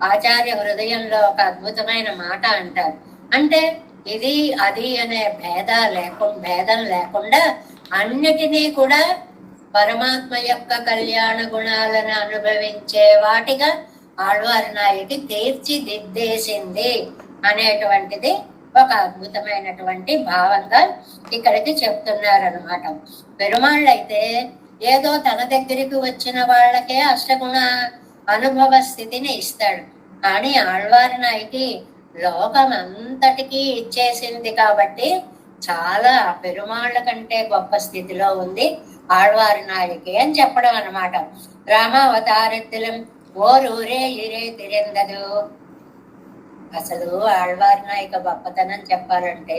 ఆచార్య హృదయంలో ఒక అద్భుతమైన మాట అంటారు. అంటే ఇది అది అనే భేదం లేకుండా అన్నిటినీ కూడా పరమాత్మ యొక్క కళ్యాణ గుణాలను అనుభవించే వాటిగా ఆళ్వార్ నాయకి తీర్చిదిద్దేసింది అనేటువంటిది ఒక అద్భుతమైనటువంటి భావంగా ఇక్కడికి చెప్తున్నారనమాట. పెరుమాళ్ళైతే ఏదో తన దగ్గరికి వచ్చిన వాళ్ళకే అష్టగుణ అనుభవ స్థితిని ఇస్తాడు. కానీ ఆళ్వార్ నాయకి లోకం అంతటికీ ఇచ్చేసింది కాబట్టి చాలా పెరుమాళ్ళ కంటే గొప్ప స్థితిలో ఉంది ఆళ్వార్ నాయకి అని చెప్పడం అన్నమాట. రామావతారత్తులం ఓరూరే ఇరే తిరిందదు. అసలు ఆళ్వార్ నాయక గొప్పతనం చెప్పాలంటే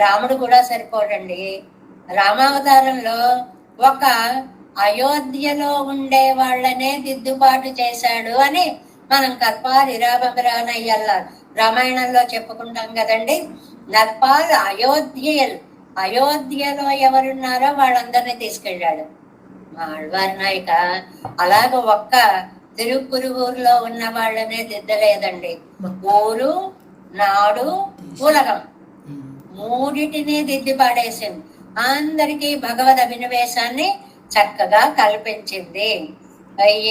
రాముడు కూడా సరిపోడండి. రామావతారంలో ఒక అయోధ్యలో ఉండే వాళ్ళనే దిద్దుబాటు చేశాడు అని మనం కర్పాలి రామరానయ్యల్లా రామాయణంలో చెప్పుకుంటాం కదండి. నర్పాల్ అయోధ్యలో ఎవరున్నారో వాళ్ళందరినీ తీసుకెళ్ళాడు మా ఆళ్వార్ నాయక. అలాగ ఒక్క తిరుక్కురువూరులో ఉన్న వాళ్ళనే దిద్దలేదండి. ఊరు, నాడు, ఉలగం మూడిటిని దిద్ది పాడేసింది. అందరికీ భగవద్ అభినవేశాన్ని చక్కగా కల్పించింది.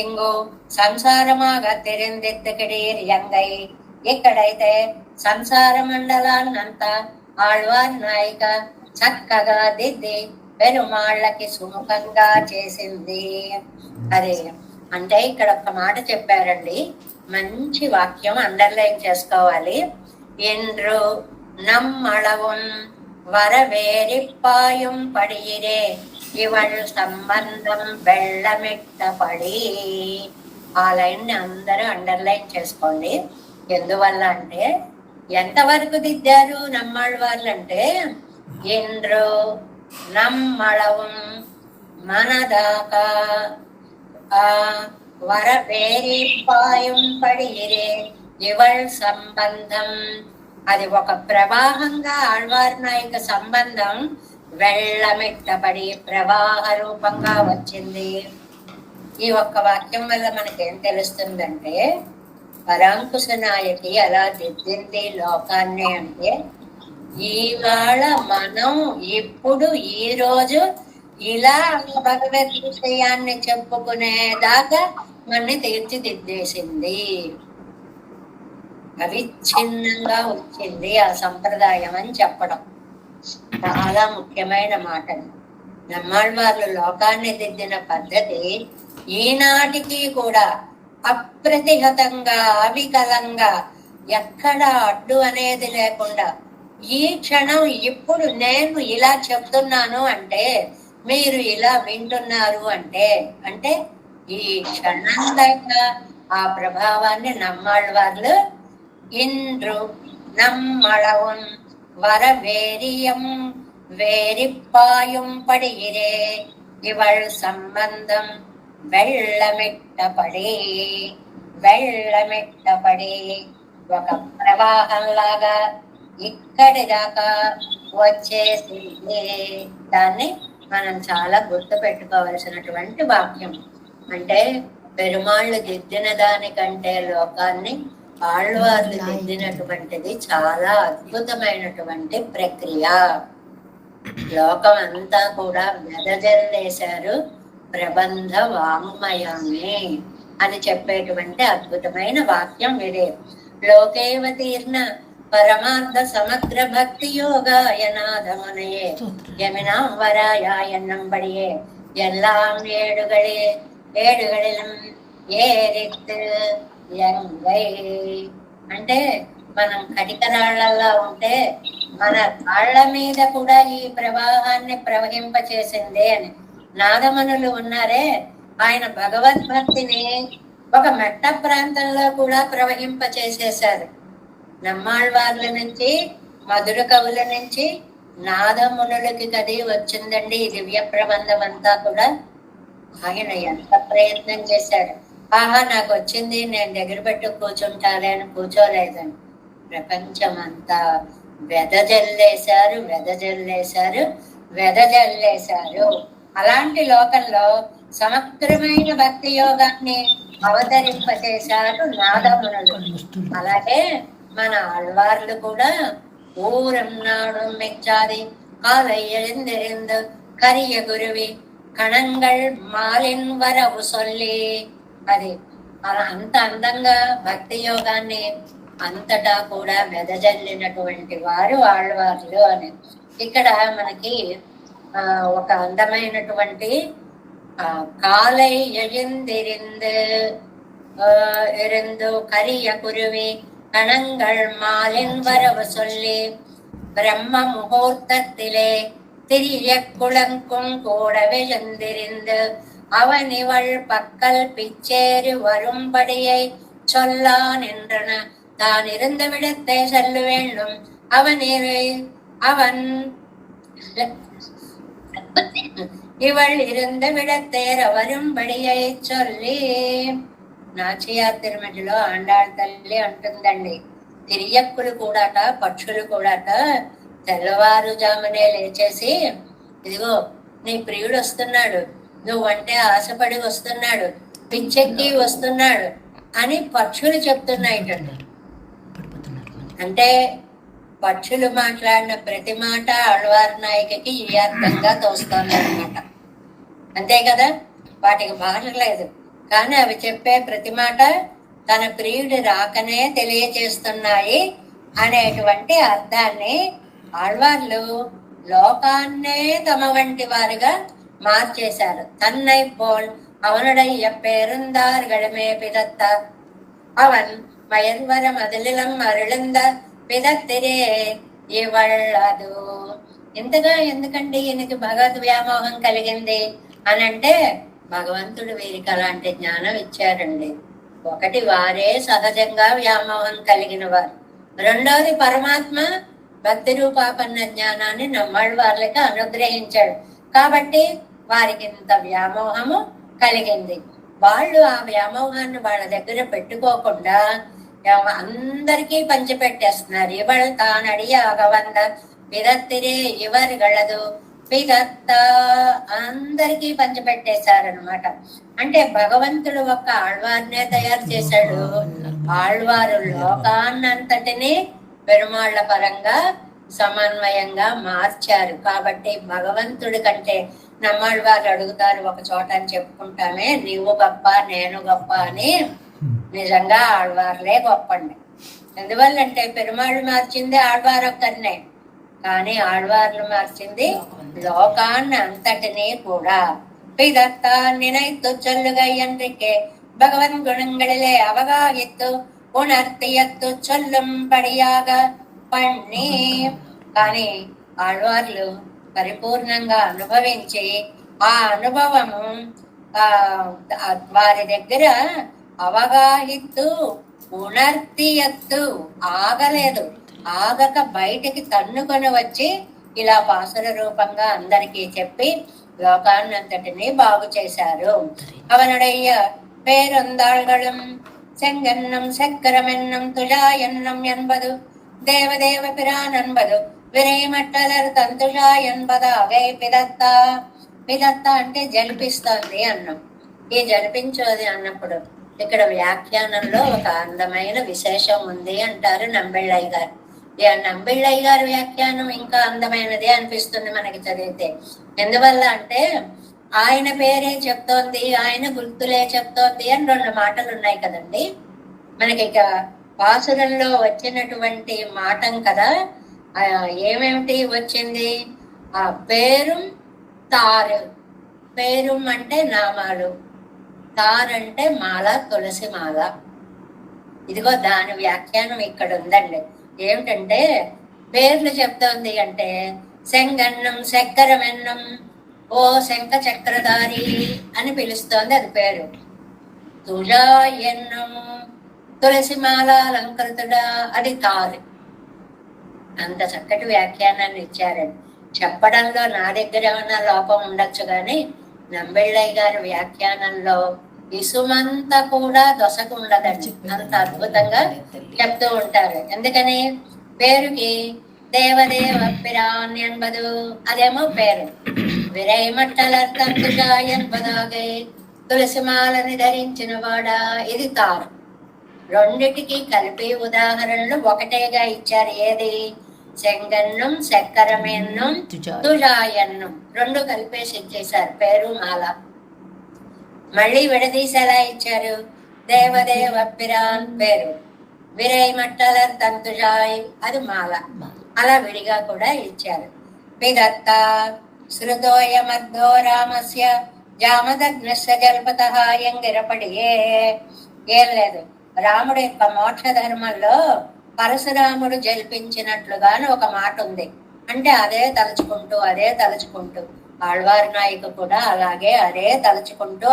ఇంగు సంసారమాగా తెరిందెత్తకిడీర్ యంగై. ఇక్కడైతే సంసార మండలాన్నంతా ఆళ్వార్ నాయక చక్కగా దిద్ది పెరుమాళ్ళకి సుముఖంగా చేసింది. అదే అంటే ఇక్కడ ఒక మాట చెప్పారండి, మంచి వాక్యం అండర్లైన్ చేసుకోవాలి. என்று நம்மளவும் வரவேரிப்பாயும் படியிரே ఇవళ్ సంబంధం బెళ్ళమిట్టపడి. ఆ లైన్ ని అందరూ అండర్లైన్ చేసుకోండి. ఎందువల్ల అంటే ఎంతవరకు దిద్దారు నమ్మాళ్ళ వాళ్ళు అంటే, ఇంద్రు நம்மளவும் மனதாக்கா வரவேరి పాయం పడిరే ఇవళ్ సంబంధం. అది ఒక ప్రవాహంగా ఆళ్వార్ నాయక సంబంధం వెళ్ళమిట్టబడి ప్రవాహ రూపంగా వచ్చింది. ఈ ఒక్క వాక్యం వల్ల మనకేం తెలుస్తుందంటే పరాంకుశ నాయకి ఎలా దిద్దింది లోకాన్ని అంటే, ఇవాళ మనం ఇప్పుడు ఈ రోజు ఇలా భగవద్ విషయాన్ని చెప్పుకునేదాకా మనని తీర్చిదిద్దేసింది. అవిచ్ఛిన్నంగా వచ్చింది ఆ సంప్రదాయం అని చెప్పడం చాలా ముఖ్యమైన మాట. నమ్మాళ్వార్లు లోకాన్ని దిద్దిన పద్ధతి ఈనాటికి కూడా అప్రతిహతంగా అవికలంగా ఎక్కడ అడ్డు అనేది లేకుండా ఈ క్షణం ఇప్పుడు నేను ఇలా చెప్తున్నాను అంటే మీరు ఇలా వింటున్నారు అంటే అంటే ఈ క్షణం దాకా ఆ ప్రభావాన్ని నమ్మాళ్వార్లు ఇంద్రు நம்மளவும் வரவேரியம் வேரிப்பாயும் படுகிறே இவள் సంబంధం వెళ్ళమిట్టపడి ఒక ప్రవాహంలాగా ఇక్కడి దాకా వచ్చేసింది. దాన్ని మనం చాలా గుర్తు పెట్టుకోవలసినటువంటి వాక్యం. అంటే పెరుమాళ్ళు దిద్దిన దానికంటే లోకాన్ని ఆళ్వార్లు దిద్దినటువంటిది చాలా అద్భుతమైనటువంటి ప్రక్రియ. లోకం అంతా కూడా వెదజల్లేశారు ప్రబంధ వాంగ్మయాన్ని అని చెప్పేటువంటి అద్భుతమైన వాక్యం ఇదే. లోకేవతీర్ణ పరమార్థ సమగ్ర భక్తి యోగాయనాథమునయే యమినాం వరాయాయన్నంబడియే ఎల్లాం ఏడుగళిలం ఏరిత్ యంగై. అంటే మనం కటికరాళ్లలా ఉంటే మన కాళ్ల మీద కూడా ఈ ప్రవాహాన్ని ప్రవహింపచేసింది అని. నాదమనులు ఉన్నారే, ఆయన భగవద్భక్తిని ఒక మెట్ట ప్రాంతంలో కూడా ప్రవహింపచేసేశారు. నమ్మాళ్వార్ల నుంచి మధుర కవుల నుంచి నాదమునులకి కది వచ్చిందండి ఈ దివ్య ప్రబంధం అంతా కూడా. ఆయన ఎంత ప్రయత్నం చేశారు. ఆహా నాకు వచ్చింది నేను దగ్గర పెట్టు కూర్చుంటారే అని కూర్చోలేదని ప్రపంచం అంతా వెదజల్లేశారు. అలాంటి లోకంలో సమగ్రమైన భక్తి యోగాన్ని అవతరింపచేశారు నాదమునులు. అలాగే మన ఆళ్వార్లు కూడా ஊரம் நாடும் மெச்சாதி காலை எழுந்திருந்து கரிய குருவி కణంగళ్ మాలిన్ వరవు సొల్లి. అది అంత అందంగా భక్తి యోగాన్ని అంతటా కూడా వెదజల్లినటువంటి వారు ఆళ్వార్లు అని. ఇక్కడ మనకి ఒక అందమైనటువంటి కాలై எழுந்திருந்து இருந்து கரிய குருவி கணங்கள் மாலின் வரவு சொல்லி பிரம்ம முகூர்த்தத்திலே திரிய குளங்கும் கூடவே எழுந்திருந்து அவன் இவள் பக்கல் பிச்சேறு வரும்படியை சொல்லான் என்றன. தான் இருந்த விடத்தை சொல்ல வேண்டும் அவன் இவள் இருந்த விடத்தேர வரும்படியை சொல்லி. నాచియార్ తిరుమతిలో ఆండాళ్ తల్లి అంటుందండి, తిరియక్కులు కూడాట పక్షులు కూడాట తెల్లవారుజామునే లేచేసి ఇదిగో నీ ప్రియుడు వస్తున్నాడు, నువ్వంటే ఆశపడి వస్తున్నాడు, పిచ్చెక్కి వస్తున్నాడు అని పక్షులు చెప్తున్నాయిటండి. అంటే పక్షులు మాట్లాడిన ప్రతి మాట ఆళ్వార్ నాయకకి ఈ అర్థంగా తోస్తోంది అనమాట. అంతే కదా, వాటికి భాష లేదు కానీ అవి చెప్పే ప్రతి మాట తన ప్రియుడి రాకనే తెలియచేస్తున్నాయి అనేటువంటి అర్థాన్ని ఆళ్వార్లు లోకాన్నే తమ వంటి వారుగా మార్చేశారు. తన్నై పోల్ అవనుడయ్య పేరుందార్గడమే పిదత్త అవన్ మయన్వర మదిలిలం అరుళంద పిదత్తిరే ఇవళ్ళదు. ఇంతగా ఎందుకండి ఈయనకి భగవద్ వ్యామోహం కలిగింది అని అంటే భగవంతుడు వీరికి అలాంటి జ్ఞానం ఇచ్చారండి. ఒకటి వారే సహజంగా వ్యామోహం కలిగిన వారు, రెండోది పరమాత్మ భక్తి రూపాపన్న జ్ఞానాన్ని నమ్మాళ్ళవార్లకి అనుగ్రహించాడు. కాబట్టి వారికి ఇంత వ్యామోహము కలిగింది. వాళ్ళు ఆ వ్యామోహాన్ని వాళ్ళ దగ్గర పెట్టుకోకుండా అందరికీ పంచిపెట్టేస్తున్నారు. ఇవాళ తానడియాగ వంద విదత్తిరే ఇవరిగలదు విదత్త అందరికీ పంచిపెట్టేశారనమాట. అంటే భగవంతుడు ఒక్క ఆళ్వారినే తయారు చేశాడు. ఆళ్వారు లోకాన్నంతటినీ పెరుమాళ్ల పరంగా సమన్వయంగా మార్చారు. కాబట్టి భగవంతుడి కంటే నమ్మాళ్వారు అడుగుతారు ఒక చోట అని చెప్పుకుంటామే, నీవు గొప్ప నేను గొప్ప అని. నిజంగా ఆళ్వార్లే గొప్పండి. ఎందువల్లంటే పెరుమాళ్ళు మార్చింది ఆళ్వారు ఒక్కరినే, కానీ ఆళ్వార్లు మార్చింది లోకాన్ని అంతటినీ కూడా. பிதத்தா நினைத்து சொல்லுகை என்றிக்கே பகவன் குணங்களிலே அவகாகித்து ఉణర్తియత్తు చొల్లంపడియాగ పణ్ణి. కానీ ఆళ్వార్లు పరిపూర్ణంగా అనుభవించి ఆ అనుభవము వారి దగ్గర అవగాహిత్తు ఉణర్తియత్తు ఆగలేదు, ఆగక బయటికి తన్నుకొని వచ్చి ఇలా పాసుర రూపంగా అందరికీ చెప్పి లోకాన్నంతటినీ బాగు చేశారు. అవనుడయ్య பேரந்தாள்களும் செங்கன்னம் சக்கரமென்னும் துழாயன்னம் என்பது தேவதேவ பிரான் என்பது విరేమట్టలర్ తంతుషా ఎన్పదాగే పిదత్త. పిదత్త అంటే జలిపిస్తోంది అన్నం. ఈ జలిపించోది అన్నప్పుడు ఇక్కడ వ్యాఖ్యానంలో ఒక అందమైన విశేషం ఉంది అంటారు నంబిళ్ళయ్య గారు. ఈ నంబిళ్ళయ్య గారి వ్యాఖ్యానం ఇంకా అందమైనది అనిపిస్తుంది మనకి చదివితే. ఎందువల్ల అంటే ఆయన పేరే చెప్తోంది, ఆయన గుర్తులే చెప్తోంది అని రెండు మాటలు ఉన్నాయి కదండి మనకి. ఇక పాసురంలో వచ్చినటువంటి మాటం కదా, ఏమేమిటి వచ్చింది? ఆ పేరు తారు. పేరు అంటే నామాలు, తారు అంటే మాల, తులసి మాల. ఇదిగో దాని వ్యాఖ్యానం ఇక్కడ ఉందండి. ఏమిటంటే పేర్లు చెప్తోంది అంటే శంగన్నం చక్కెరమెన్నం, ఓ శంఖ చక్రధారి అని పిలుస్తోంది, అది పేరు. తుజా ఎన్నం తులసి మాల అలంకృతుడా, అది తారు. అంత చక్కటి వ్యాఖ్యానాన్ని ఇచ్చారండి. చెప్పడంలో నా దగ్గర ఏమన్నా లోపం ఉండొచ్చు కానీ నంబిళ్ళయ్య గారి వ్యాఖ్యానంలో ఇసుమంతా కూడా దొసకు ఉండదండి. అంత అద్భుతంగా చెప్తూ ఉంటారు. ఎందుకని పేరుకి దేవదేవ పిరాన్ ఎన్బదు, అదేమో పేరు. విరైమట్టలర్ తంతుగా ఎన్బదాగే తులసిమాలని ధరించిన వాడా, ఇది తారు. రెండిటికి కలిపి ఉదాహరణలు ఒకటేగా ఇచ్చారు. ఏది? శంగన్నం చక్కెరమెన్నం తుజాయన్నం రెండు కలిపేసి ఇచ్చేశారు, పేరు మాల. మళ్ళీ విడదీసి ఎలా ఇచ్చారు? దేవదేవ పిరాన్ పేరు, విరైమట్టలర్ తంతుజాయ్ అది మాల. అలా విడిగా కూడా ఇచ్చారు. పిదత్త శృతోయమర్ధో రామస్య జామదగ్నస్య జల్పతః ఎంగిరపడియే. ఏం లేదు, రాముడు యొక్క మోక్ష ధర్మంలో పరశురాముడు జల్పించినట్లుగాను ఒక మాట ఉంది. అంటే అదే తలుచుకుంటూ అదే తలుచుకుంటూ ఆళ్వారి నాయకు కూడా అలాగే అదే తలుచుకుంటూ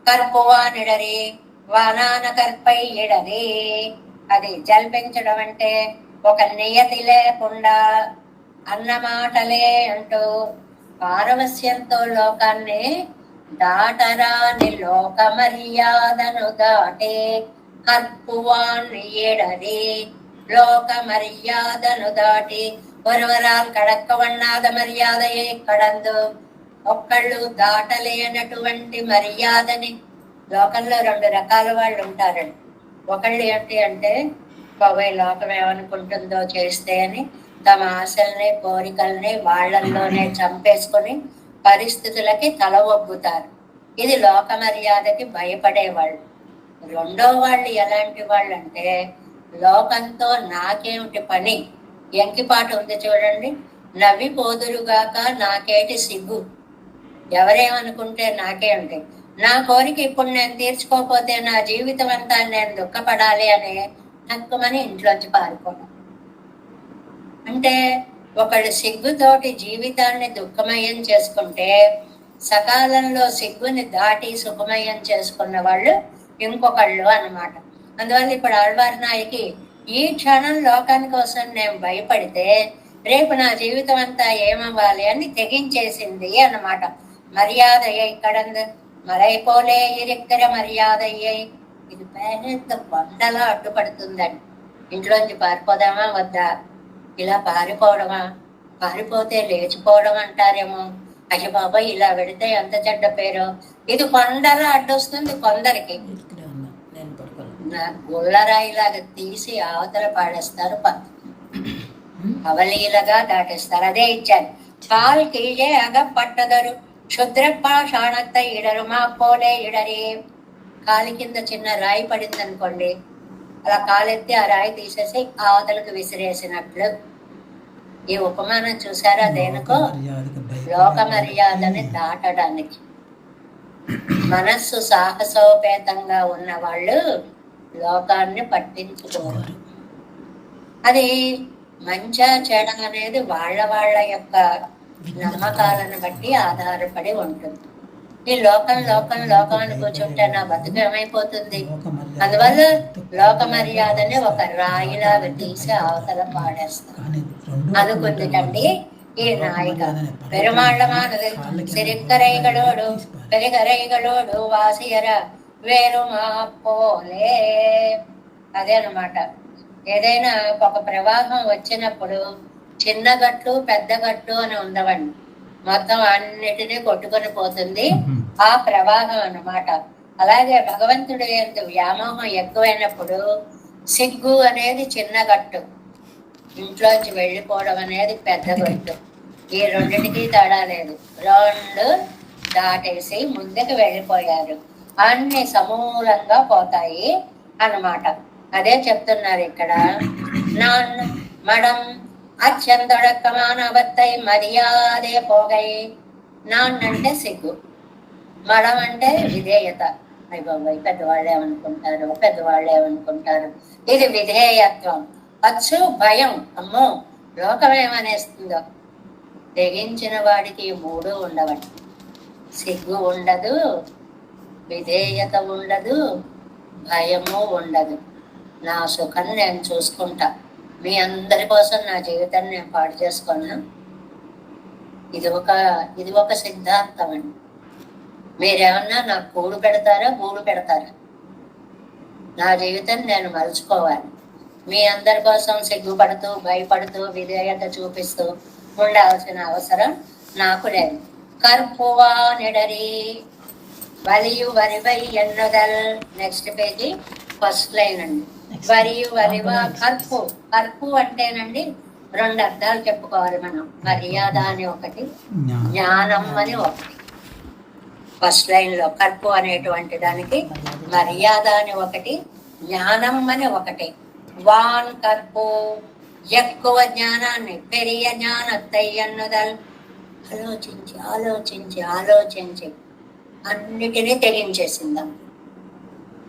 కర్పువానిడరి వానాన కర్పై ఇడరి. అది జల్పించడం అంటే ఒక నియతి లేకుండా అన్నమాటలే అంటూ పారవస్యంతో లోకాన్ని దాటరాని లోక మర్యాదను దాటే கற்புவான் ஏடரே லோக மரியாதను దాటి ஒருவரால் கடக்க వన్నాద మర్యాదయే కడందు ఒక్కళ్ళు దాటలేనటువంటి మర్యాదని. లోకంలో రెండు రకాల వాళ్ళు ఉంటారండి. ఒకళ్ళు ఏంటి అంటే బాబాయ్ లోకం ఏమనుకుంటుందో చేస్తే అని తమ ఆశల్ని కోరికల్ని వాళ్ళల్లోనే చంపేసుకొని పరిస్థితులకి తల ఒగ్గుతారు. ఇది లోక మర్యాదకి భయపడేవాళ్ళు. రెండో వాళ్ళు ఎలాంటి వాళ్ళు అంటే లోకంతో నాకేమిటి పని, ఎంకిపాటు ఉంది చూడండి. నవ్వి పోదురుగాక నాకేటి సిగ్గు, ఎవరేమనుకుంటే నాకేమిటి, నా కోరిక ఇప్పుడు నేను తీర్చుకోకపోతే నా జీవితం అంతా నేను దుఃఖపడాలి అనే తక్కువని ఇంట్లోంచి పారిపోవడం. అంటే ఒకళ్ళు సిగ్గుతోటి జీవితాన్ని దుఃఖమయం చేసుకుంటే సకాలంలో సిగ్గుని దాటి సుఖమయం చేసుకున్న వాళ్ళు ఇంకొకళ్ళు అన్నమాట. అందువల్ల ఇప్పుడు ఆళ్వారి నాయకి ఈ క్షణం లోకాని కోసం నేను భయపడితే రేపు నా జీవితం అంతా ఏమవ్వాలి అని తెగించేసింది అన్నమాట. మర్యాదయ్య ఇక్కడ మరైపోలే ఇరిక్కర మర్యాదయ్యై. ఇది పెద్ద కొండలా అడ్డుపడుతుందండి. ఇంట్లోంచి పారిపోదామా వద్దా, ఇలా పారిపోవడమా, పారిపోతే లేచిపోవడం అంటారేమో, అయ్య బాబాయ్ ఇలా వెడితే ఎంత చెడ్డ పేరు. ఇది కొండలా అడ్డొస్తుంది కొందరికి. నా గుళ్ళరాయిలాగా తీసి అవతల పాడేస్తారు, అవలీలగా దాటేస్తారు. అదే ఇచ్చారు. కాల్ కీజే అగపట్టదరు క్షుద్రపాషాణత ఇడరు మా పోలే ఇడరి. కాలి కింద చిన్న రాయి పడింది అనుకోండి, అలా కాలెత్తి ఆ రాయి తీసేసి అవతలకు విసిరేసినట్లు. ఈ ఉపమానం చూసారా దేనికో? లోక మర్యాదని దాటడానికి. మనస్సు సాహసోపేతంగా ఉన్న వాళ్ళు లోకాన్ని పట్టించుకోరు. అది మంచా చెడ అనేది వాళ్ళ యొక్క నమ్మకాలను బట్టి ఆధారపడి ఉంటుంది. ఈ లోకం అని కూర్చుంటే నా బతుకు ఏమైపోతుంది? అందువల్ల లోక మర్యాదని ఒక రాయిలాగా తీసి అవతల పాడేస్తాను అనుకుందిటండి ఈ నాయిక. పెరుమాళ్ళమానది సిరిక్కరైగళోడు పెరిగరైగళోడు వాసియర వేరు మా పోలే. అదేనమాట. ఏదైనా ఒక ప్రవాహం వచ్చినప్పుడు చిన్న గట్లు పెద్ద గట్లు అని ఉండవండి, మొత్తం అన్నిటినీ కొట్టుకొని పోతుంది ఆ ప్రవాహం అన్నమాట. అలాగే భగవంతుడి యందు వ్యామోహం ఎక్కువైనప్పుడు సిగ్గు అనేది చిన్న గట్టు, ఇంట్లోంచి వెళ్ళిపోవడం అనేది పెద్ద గట్టు. ఈ రెండిటికి తేడా లేదు. రెండు దాటేసి ముందుకు వెళ్ళిపోయారు, అన్ని సమూలంగా పోతాయి అన్నమాట. అదే చెప్తున్నారు ఇక్కడ. నాన్ మడం అత్యంతొడక్కమానవత్తై మర్యాదే పోగై. నాన్ అంటే సిగ్గు, మడం అంటే విధేయత. అయ్య బాబాయ్ పెద్దవాళ్ళు ఏమనుకుంటారు. ఇది విధేయత్వం. అచ్చు భయం, అమ్మో లోకం ఏమనేస్తుందో. తెగించిన వాడికి మూడు ఉండవండి. సిగ్గు ఉండదు, విధేయత ఉండదు, భయము ఉండదు. నా సుఖం నేను చూసుకుంటా, మీ అందరి కోసం నా జీవితాన్ని నేను పాడు చేసుకున్నా. ఇది ఒక సిద్ధాంతం అండి. మీరేమన్నా నాకు గూడు పెడతారా? నా జీవితం నేను మలుచుకోవాలి. మీ అందరి కోసం సిగ్గుపడుతూ భయపడుతూ విధేయత చూపిస్తూ ఉండాల్సిన అవసరం నాకు లేదు. కర్పువా నిడరి వలియు వరివై ఎన్నదల్. నెక్స్ట్ పేజీ ఫస్ట్ లైన్ అండి. మరియు వరివా కర్పు అంటేనండి రెండు అర్థాలు చెప్పుకోవాలి మనం. మర్యాద అని ఒకటి, జ్ఞానం అని ఒకటి. ఫస్ట్ లైన్ లో కర్పు అనేటువంటి దానికి మర్యాద అని ఒకటి, జ్ఞానం అని ఒకటి. వాన్ కర్పు ఎక్కువ జ్ఞానాన్ని పెరియ జ్ఞానత్తై అన్నదల్. ఆలోచించి అన్నిటినీ తెగించేసిందాం.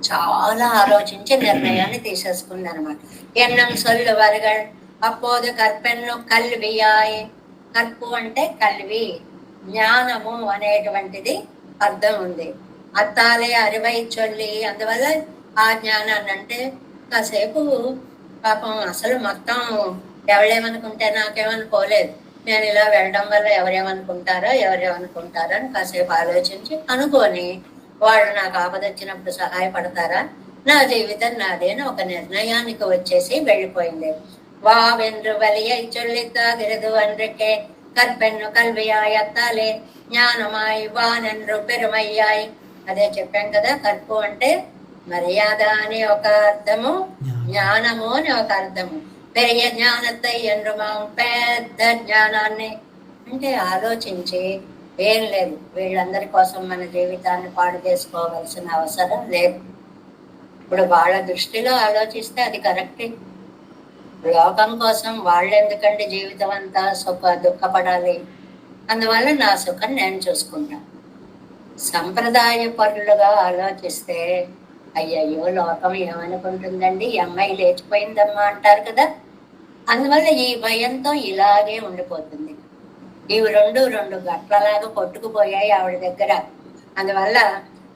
చాలా ఆలోచించి నిర్ణయాన్ని తీసేసుకుంది అనమాట. ఎన్నం సొల్లు వరగల్ అపోదు కర్పెన్ను కల్వియాయ్. కర్పు అంటే కల్వి, జ్ఞానము అనేటువంటిది అర్థం ఉంది. అత్తాలే అరివై చొల్లి. అందువల్ల ఆ జ్ఞానాన్ని అంటే కాసేపు పాపం అసలు మొత్తం ఎవరేమనుకుంటే నాకేమనుకోలేదు, నేను ఇలా వెళ్ళడం వల్ల ఎవరేమనుకుంటారో అని కాసేపు ఆలోచించి అనుకొని వాళ్ళు నాకు ఆపదొచ్చినప్పుడు సహాయపడతారా, నా జీవితం నాదేని ఒక నిర్ణయానికి వచ్చేసి వెళ్ళిపోయింది. వావెండ్రు వలియ చొల్లితాగిరదు అన్రికే కర్పెన్ను కల్వియాయ్ అత్తాలే జ్ఞానమాయ్ వానెండ్రు పెరుమయ్యాయ్. అదే చెప్పాం కదా, కర్పు అంటే మర్యాద అని ఒక అర్థము, జ్ఞానము అని ఒక అర్థము. పెరియ జ్ఞానత్తై ఎండ్రుమా పెద్ద జ్ఞానాన్ని అంటే ఆలోచించి ఏం లేదు, వీళ్ళందరి కోసం మన జీవితాన్ని పాడు చేసుకోవాల్సిన అవసరం లేదు. ఇప్పుడు వాళ్ళ దృష్టిలో ఆలోచిస్తే అది కరెక్టే. లోకం కోసం వాళ్ళు ఎందుకంటే జీవితం అంతా దుఃఖపడాలి. అందువల్ల నా సుఖం నేను చూసుకుంటా. సంప్రదాయ పరులుగా ఆలోచిస్తే అయ్యయ్యో లోకం ఏమనుకుంటుందండి, ఈ అమ్మాయి లేచిపోయిందమ్మా అంటారు కదా. అందువల్ల ఈ భయంతో ఇలాగే ఉండిపోతుంది. ఇవి రెండు గట్లలాగా కొట్టుకుపోయాయి ఆవిడ దగ్గర. అందువల్ల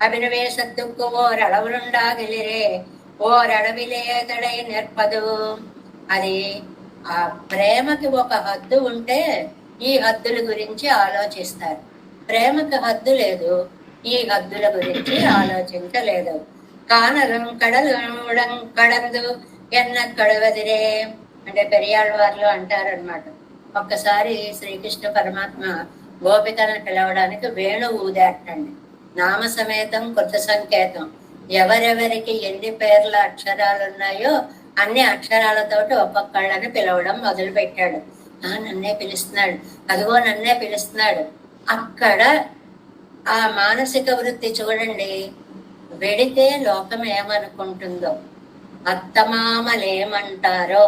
అభినవేశ దుక్కువో రడవులుండా గెలిరే ఓరడవిలేతడై నిర్పదు. అది ఆ ప్రేమకి ఒక హద్దు ఉంటే ఈ హద్దుల గురించి ఆలోచిస్తారు. ప్రేమకి హద్దు లేదు, ఈ హద్దుల గురించి ఆలోచించలేదు. కానరం కడలం కడందు ఎన్న కడవదిరే అంటే పెరియాళ్ళవార్లు అంటారనమాట. ఒక్కసారి శ్రీకృష్ణ పరమాత్మ గోపికలను పిలవడానికి వేణువు ఊదేటండి. నామ సమేతం కృత సంకేతం. ఎవరెవరికి ఎన్ని పేర్ల అక్షరాలు ఉన్నాయో అన్ని అక్షరాలతోటి ఒక్కొక్కళ్ళని పిలవడం మొదలు పెట్టాడు. నన్నే పిలుస్తున్నాడు, అదిగో నన్నే పిలుస్తున్నాడు. అక్కడ ఆ మానసిక వృత్తి చూడండి. వెడితే లోకం ఏమనుకుంటుందో, అత్తమామలేమంటారో,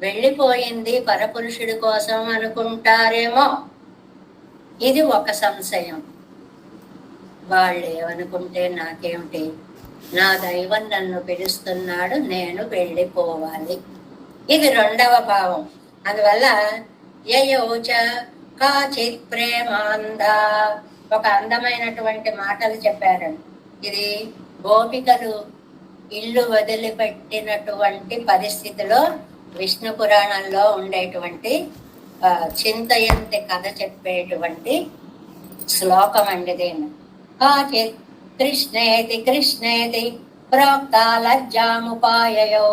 వెళ్ళిపోయింది పరపురుషుడి కోసం అనుకుంటారేమో. ఇది ఒక సంశయం. వాళ్ళు ఏమనుకుంటే నాకేమిటి, నా దైవం నన్ను పిలుస్తున్నాడు, నేను వెళ్ళిపోవాలి. ఇది రెండవ భావం. అందువల్ల యయోచ కాచిత్ ప్రేమాంద ఒక అందమైనటువంటి మాటలు చెప్పారు. ఇది గోపికలు ఇల్లు వదిలిపెట్టినటువంటి పరిస్థితిలో విష్ణు పురాణంలో ఉండేటువంటి చింతయంతి కథ చెప్పేటువంటి శ్లోకం అండి. దీన్ని కాచిత్ కృష్ణేతి కృష్ణేతి ప్రోక్త లజ్జాముపాయయో.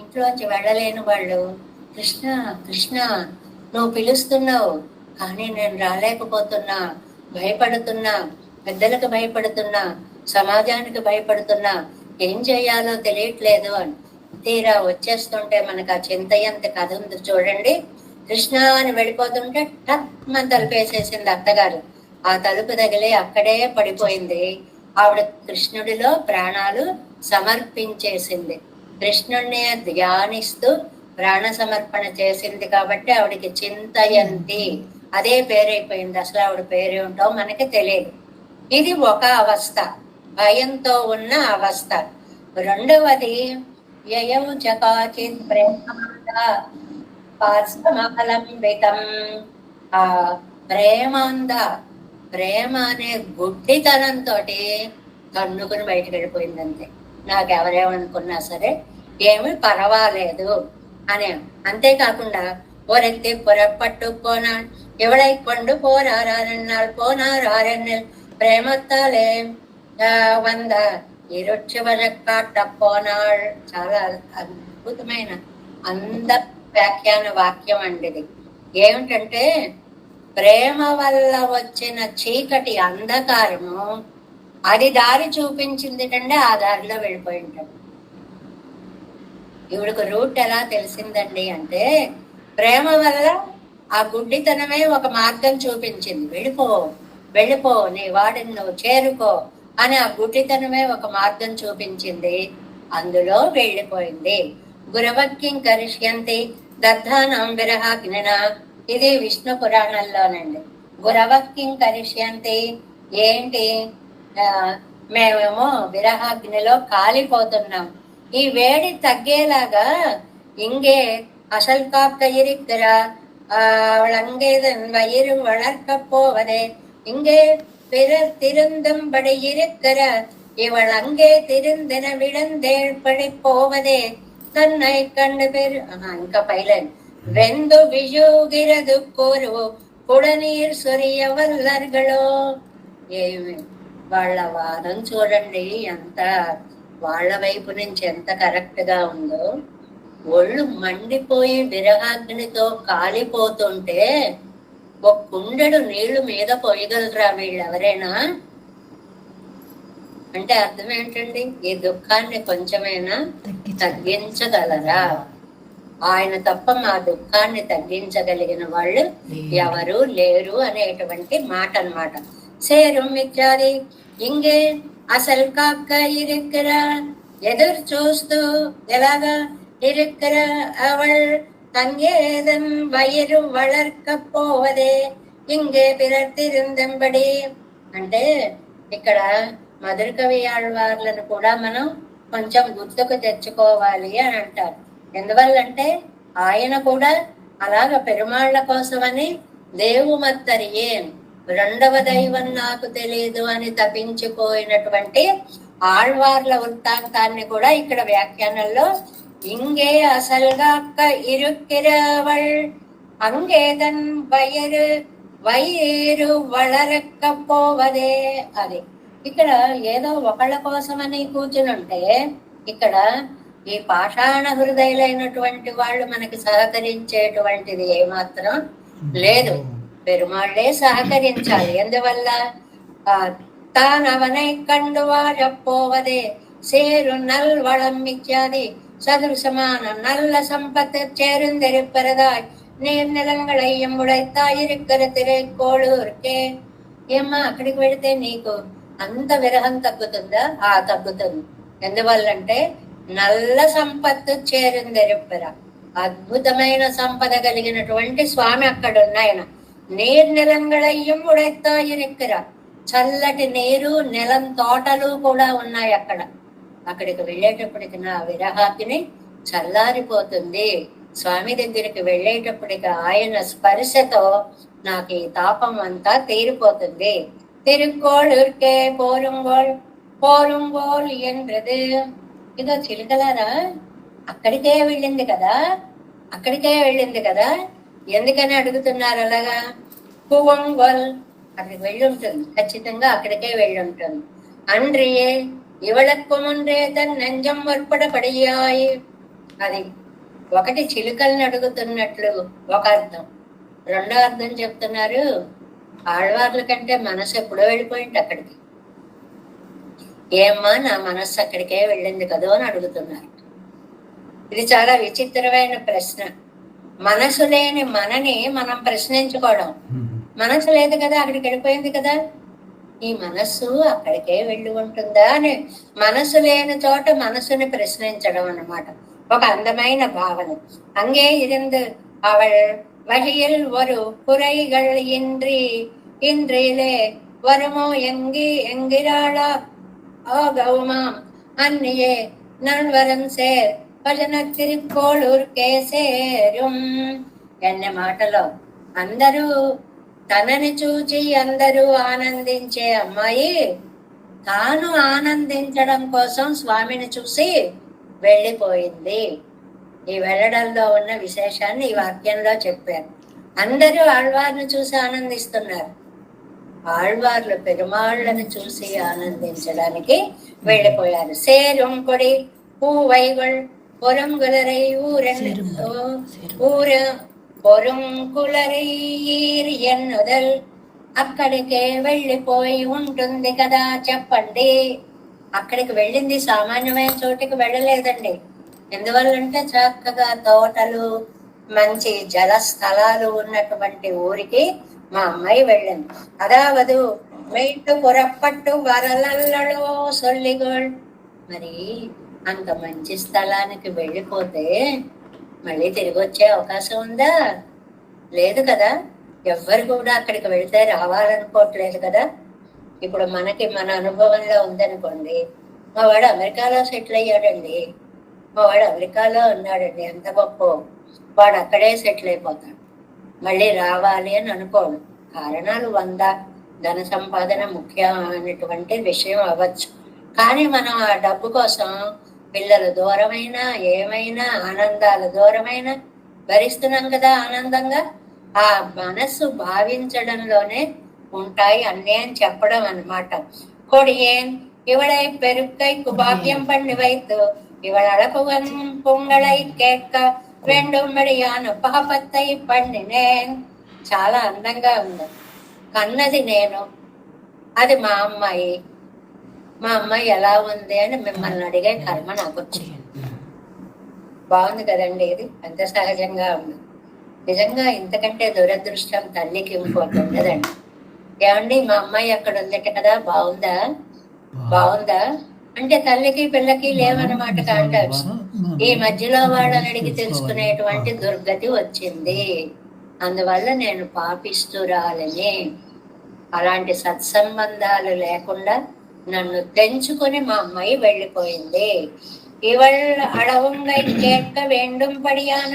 ఇంట్లోంచి వెళ్ళలేని వాళ్ళు కృష్ణ కృష్ణ నువ్వు పిలుస్తున్నావు, కానీ నేను రాలేకపోతున్నా, భయపడుతున్నా, పెద్దలకు భయపడుతున్నా, సమాజానికి భయపడుతున్నా, ఏం చేయాలో తెలియట్లేదు అని తీరా వచ్చేస్తుంటే మనకు ఆ చింతయంతి కథ ఉంది చూడండి. కృష్ణ అని వెళ్ళిపోతుంటే టక్మని తలుపేసేసింది అత్తగారు. ఆ తలుపు తగిలి అక్కడే పడిపోయింది. ఆవిడ కృష్ణుడిలో ప్రాణాలు సమర్పించేసింది. కృష్ణుడిని ధ్యానిస్తూ ప్రాణ సమర్పణ చేసింది కాబట్టి ఆవిడికి చింతయంతి అదే పేరైపోయింది. అసలు ఆవిడ పేరేమిటో మనకి తెలియదు. ఇది ఒక అవస్థ, భయంతో ఉన్న అవస్థ. రెండవది యయం చకాచిత్ ప్రేమాంధ. ఆ ప్రేమాంధ, ప్రేమ అనే గుడ్డితనంతో తన్నుకుని బయటకు వెళ్ళిపోయింది. అంతే. నాకెవరేమనుకున్నా సరే ఏమి పర్వాలేదు అని. అంతేకాకుండా ஒருத்தி புறப்பட்டு போனாள், இவளை கொண்டு போனாள் போனாள் ప్రేమத்தாலே వంద ఇరుచివర కాట పోనాள். చాలా అద్భుతమైన అంద వ్యాఖ్యాన వాక్యం అండి ఇది. ఏమిటంటే ప్రేమ వల్ల వచ్చిన చీకటి అంధకారము అది దారి చూపించింది కంటే ఆ దారిలో వెళ్ళిపోయి ఉంటాడు. ఇవిడికి రూట్ ఎలా తెలిసిందండి అంటే ప్రేమ వల్ల ఆ గుడ్డితనమే ఒక మార్గం చూపించింది. వెళ్ళిపో వెళ్ళిపో, నీ వాడిని నువ్వు చేరుకో అని ఆ గుడ్డితనమే ఒక మార్గం చూపించింది. అందులో వెళ్ళిపోయింది. గురవక్కిం కరిష్యంతి దగ్ధానం విరహాగ్నిన. ఇది విష్ణు పురాణంలోనండి. గురవక్కిం కరిష్యంతి ఏంటి, మేమేమో విరహాగ్నిలో కాలిపోతున్నాం. ఈ వేడి తగ్గేలాగా ఇంగే అసలు కాక ఇరిక్కర அவளங்கேதன் வயிறு வளர்க்க போவதே இங்கே பிறர் திருந்தும்படி இருக்கிற இவள் அங்கே திருந்தென விழுந்தேழ்படி போவதே தன்னை கண்டு பேரு. ఇంకా పైలన్ వెందు విజూగిరదు కోరు కుడనీర్ సొరియ వల్లర్గలో. ఏమి వాళ్ళ వాదం చూడండి, ఎంత వాళ్ళ వైపు నుంచి ఎంత కరెక్ట్ గా ఉందో. ఒళ్ళు మండిపోయి విరహాగ్నితో కాలిపోతుంటే ఒక కుండెడు నీళ్లు మీద పోయగలరా వీళ్ళెవరైనా? అంటే అర్థం ఏంటండి, ఈ దుఃఖాన్ని కొంచెమైనా తగ్గించగలరా? ఆయన తప్ప మా దుఃఖాన్ని తగ్గించగలిగిన వాళ్ళు ఎవరు లేరు అనేటువంటి మాట అన్నమాట. సేரும் ఇత్యాది ఇంగే అసలు కాక ఇరిక్కర ఎదురు చూస్తూ ఎలాగా இருக்கிற அவள் தங்கேதன் வயிறு வளர்కపోవదే ఇంగే పిరర్ తిరుందంబడి. అంటే ఇక్కడ మధుర కవి ఆళ్వార్లను కూడా మనం కొంచెం గుర్తుకు తెచ్చుకోవాలి అని అంటారు. ఎందువల్లంటే ఆయన కూడా అలాగ పెరుమాళ్ల కోసమని దేవు మత్తరియే రెండవ దైవం నాకు తెలియదు అని తప్పించిపోయినటువంటి ఆళ్వార్ల వృత్తాంతాన్ని కూడా ఇక్కడ వ్యాఖ్యానంలో ఇంగే అసల్గాక్క ఇరుక్కిరవள் అంగేదన్ వయరు వళరక్కపోవదే. అది ఇక్కడ ఏదో ఒకళ్ళ కోసమని కూర్చునుంటే ఇక్కడ ఈ పాషాణ హృదయులైనటువంటి వాళ్ళు మనకి సహకరించేటువంటిది ఏమాత్రం లేదు. పెరుమాళ్లే సహకరించాలి. ఎందువల్ల తానవనై కండువారపోవదే సేరు నల్వళం ఇత్యాది సదృశமான நல்ல சம்பத்து சேருந்தெருப்பறதாய் நீர் நிலங்களை ఎమ్ముడైతాయిరిక్కర తిరేకోళూర్కే. ఏమ్మా అక్కడికి వెళితే నీకు అంత విరహం తగ్గుతుందా? తగ్గుతుంది. ఎందువల్లంటే నల్ల సంపత్తు చేరుందెరుప్పర, అద్భుతమైన సంపద కలిగినటువంటి స్వామి అక్కడ ఉన్నాయన. నీర్ నిలంగళయ్యం ఉడైతాయిరిక్కర, చల్లటి నీరు నెలం తోటలు కూడా ఉన్నాయి అక్కడ. అక్కడికి వెళ్ళేటప్పటికి నా విరహాగ్ని చల్లారిపోతుంది. స్వామి దగ్గరికి వెళ్ళేటప్పటికి ఆయన స్పర్శతో నాకు ఈ తాపం అంతా తీరిపోతుంది. తిరుక్కోళూర్కే పోరుంగోల్ ఎంద్రది. ఇదో చిలుకలారా అక్కడికే వెళ్ళింది కదా, ఎందుకని అడుగుతున్నారు అలాగా? పువంగోల్ అక్కడికి వెళ్ళి ఉంటుంది, ఖచ్చితంగా అక్కడికే వెళ్ళి ఉంటుంది. అండ్రియే ఇవళకు ముందే తన నంజం వర్పడ పడియాయి. అది ఒకటి చిలుకల్ని అడుగుతున్నట్లు ఒక అర్థం. రెండో అర్థం చెప్తున్నారు, ఆళ్వార్ల కంటే మనసు ఎప్పుడో వెళ్ళిపోయింది అక్కడికి. ఏమ్మా నా మనస్సు అక్కడికే వెళ్ళింది కదో అని అడుగుతున్నారు. ఇది చాలా విచిత్రమైన ప్రశ్న. మనసు లేని మనని మనం ప్రశ్నించుకోవడం. మనసు లేదు కదా, అక్కడికి వెళ్ళిపోయింది కదా, ఈ మనస్సు అక్కడికే వెళ్ళి ఉంటుందా అని మనసు లేని చోట మనసుని ప్రశ్నించడం అన్నమాట. ఒక అందమైన భావన. అంగే ఇருந்து அவள் வழியில் ஒரு குறைகள் இன்றிலே வருமோ எங்கிராளா ஆகவுமாம் அந்நியே நல்வரம் சேர் భజన తిరుక్కోళూర్కే సేరుం. ఎన్న మాటలో అందరూ తనని చూచి అందరూ ఆనందించే అమ్మాయి తాను ఆనందించడం కోసం స్వామిని చూసి వెళ్ళిపోయింది. ఈ వెళ్ళడంలో ఉన్న విశేషాన్ని ఈ వాక్యంలో చెప్పారు. అందరూ ఆళ్వార్ను చూసి ఆనందిస్తున్నారు. ఆళ్వార్లు పెరుమాళ్లను చూసి ఆనందించడానికి వెళ్ళిపోయారు. సేరుం కొడి పూవైగొల్ పొరంగులరై పొరుంకులరీర్ ఎన్నుదల్. అక్కడికే వెళ్ళిపోయి ఉంటుంది కదా, చెప్పండి. అక్కడికి వెళ్ళింది సామాన్యమైన చోటికి వెళ్ళలేదండి. ఎందువల్లంటే చక్కగా తోటలు, మంచి జల స్థలాలు ఉన్నటువంటి ఊరికి మా అమ్మాయి వెళ్ళింది. అదావదు మెట్టు పురప్పట్టు వరలల్లో సొల్లిగోళ్. మరి అంత మంచి స్థలానికి వెళ్ళిపోతే మళ్ళీ తిరిగి వచ్చే అవకాశం ఉందా? లేదు కదా. ఎవ్వరు కూడా అక్కడికి వెళితే రావాలనుకోవట్లేదు కదా. ఇప్పుడు మనకి మన అనుభవంలో ఉందనుకోండి, మా వాడు అమెరికాలో సెటిల్ అయ్యాడండి, మా వాడు అమెరికాలో ఉన్నాడండి, ఎంత గొప్ప, వాడు అక్కడే సెటిల్ అయిపోతాడు, మళ్ళీ రావాలి అని అనుకోడు. కారణాలు 100. ధన సంపాదన ముఖ్యమైనటువంటి విషయం అవ్వచ్చు. కానీ మనం ఆ డబ్బు కోసం పిల్లలు దూరమైనా ఏమైనా ఆనందాలు దూరమైనా భరిస్తున్నాం కదా ఆనందంగా. ఆ మనస్సు భావించడంలోనే ఉంటాయి అన్నీ అని చెప్పడం అన్నమాట. కొడియేన్ ఇవళై పెరుక్కై కుభాగ్యం పండి వైతు ఇవళ అడపువన్ పొంగళై కేక్క వెండుమ్మడియాను పహపత్తై పండినేన్. చాలా అందంగా ఉంది. కన్నది నేను, అది మా అమ్మాయి. మా అమ్మాయి ఎలా ఉంది అని మిమ్మల్ని అడిగే కర్మ నాకు వచ్చింది. బాగుంది కదండి, ఇది ఎంత సహజంగా ఉంది. నిజంగా ఇంతకంటే దురదృష్టం తల్లికి ఇంకోటి ఉండదండి. ఏమండి మా అమ్మాయి అక్కడ ఉందట కదా, బాగుందా అంటే తల్లికి పిల్లకి లేవన్నమాట కాంటాక్ట్స్. ఈ మధ్యలో వాళ్ళని అడిగి తెలుసుకునేటువంటి దుర్గతి వచ్చింది. అందువల్ల నేను పాపిస్తురాలని, అలాంటి సత్సంబంధాలు లేకుండా నన్ను తెంచుకొని మా అమ్మాయి వెళ్ళిపోయింది. ఇవళ్ అడవుంగై కేట్క వేండుం పడియాన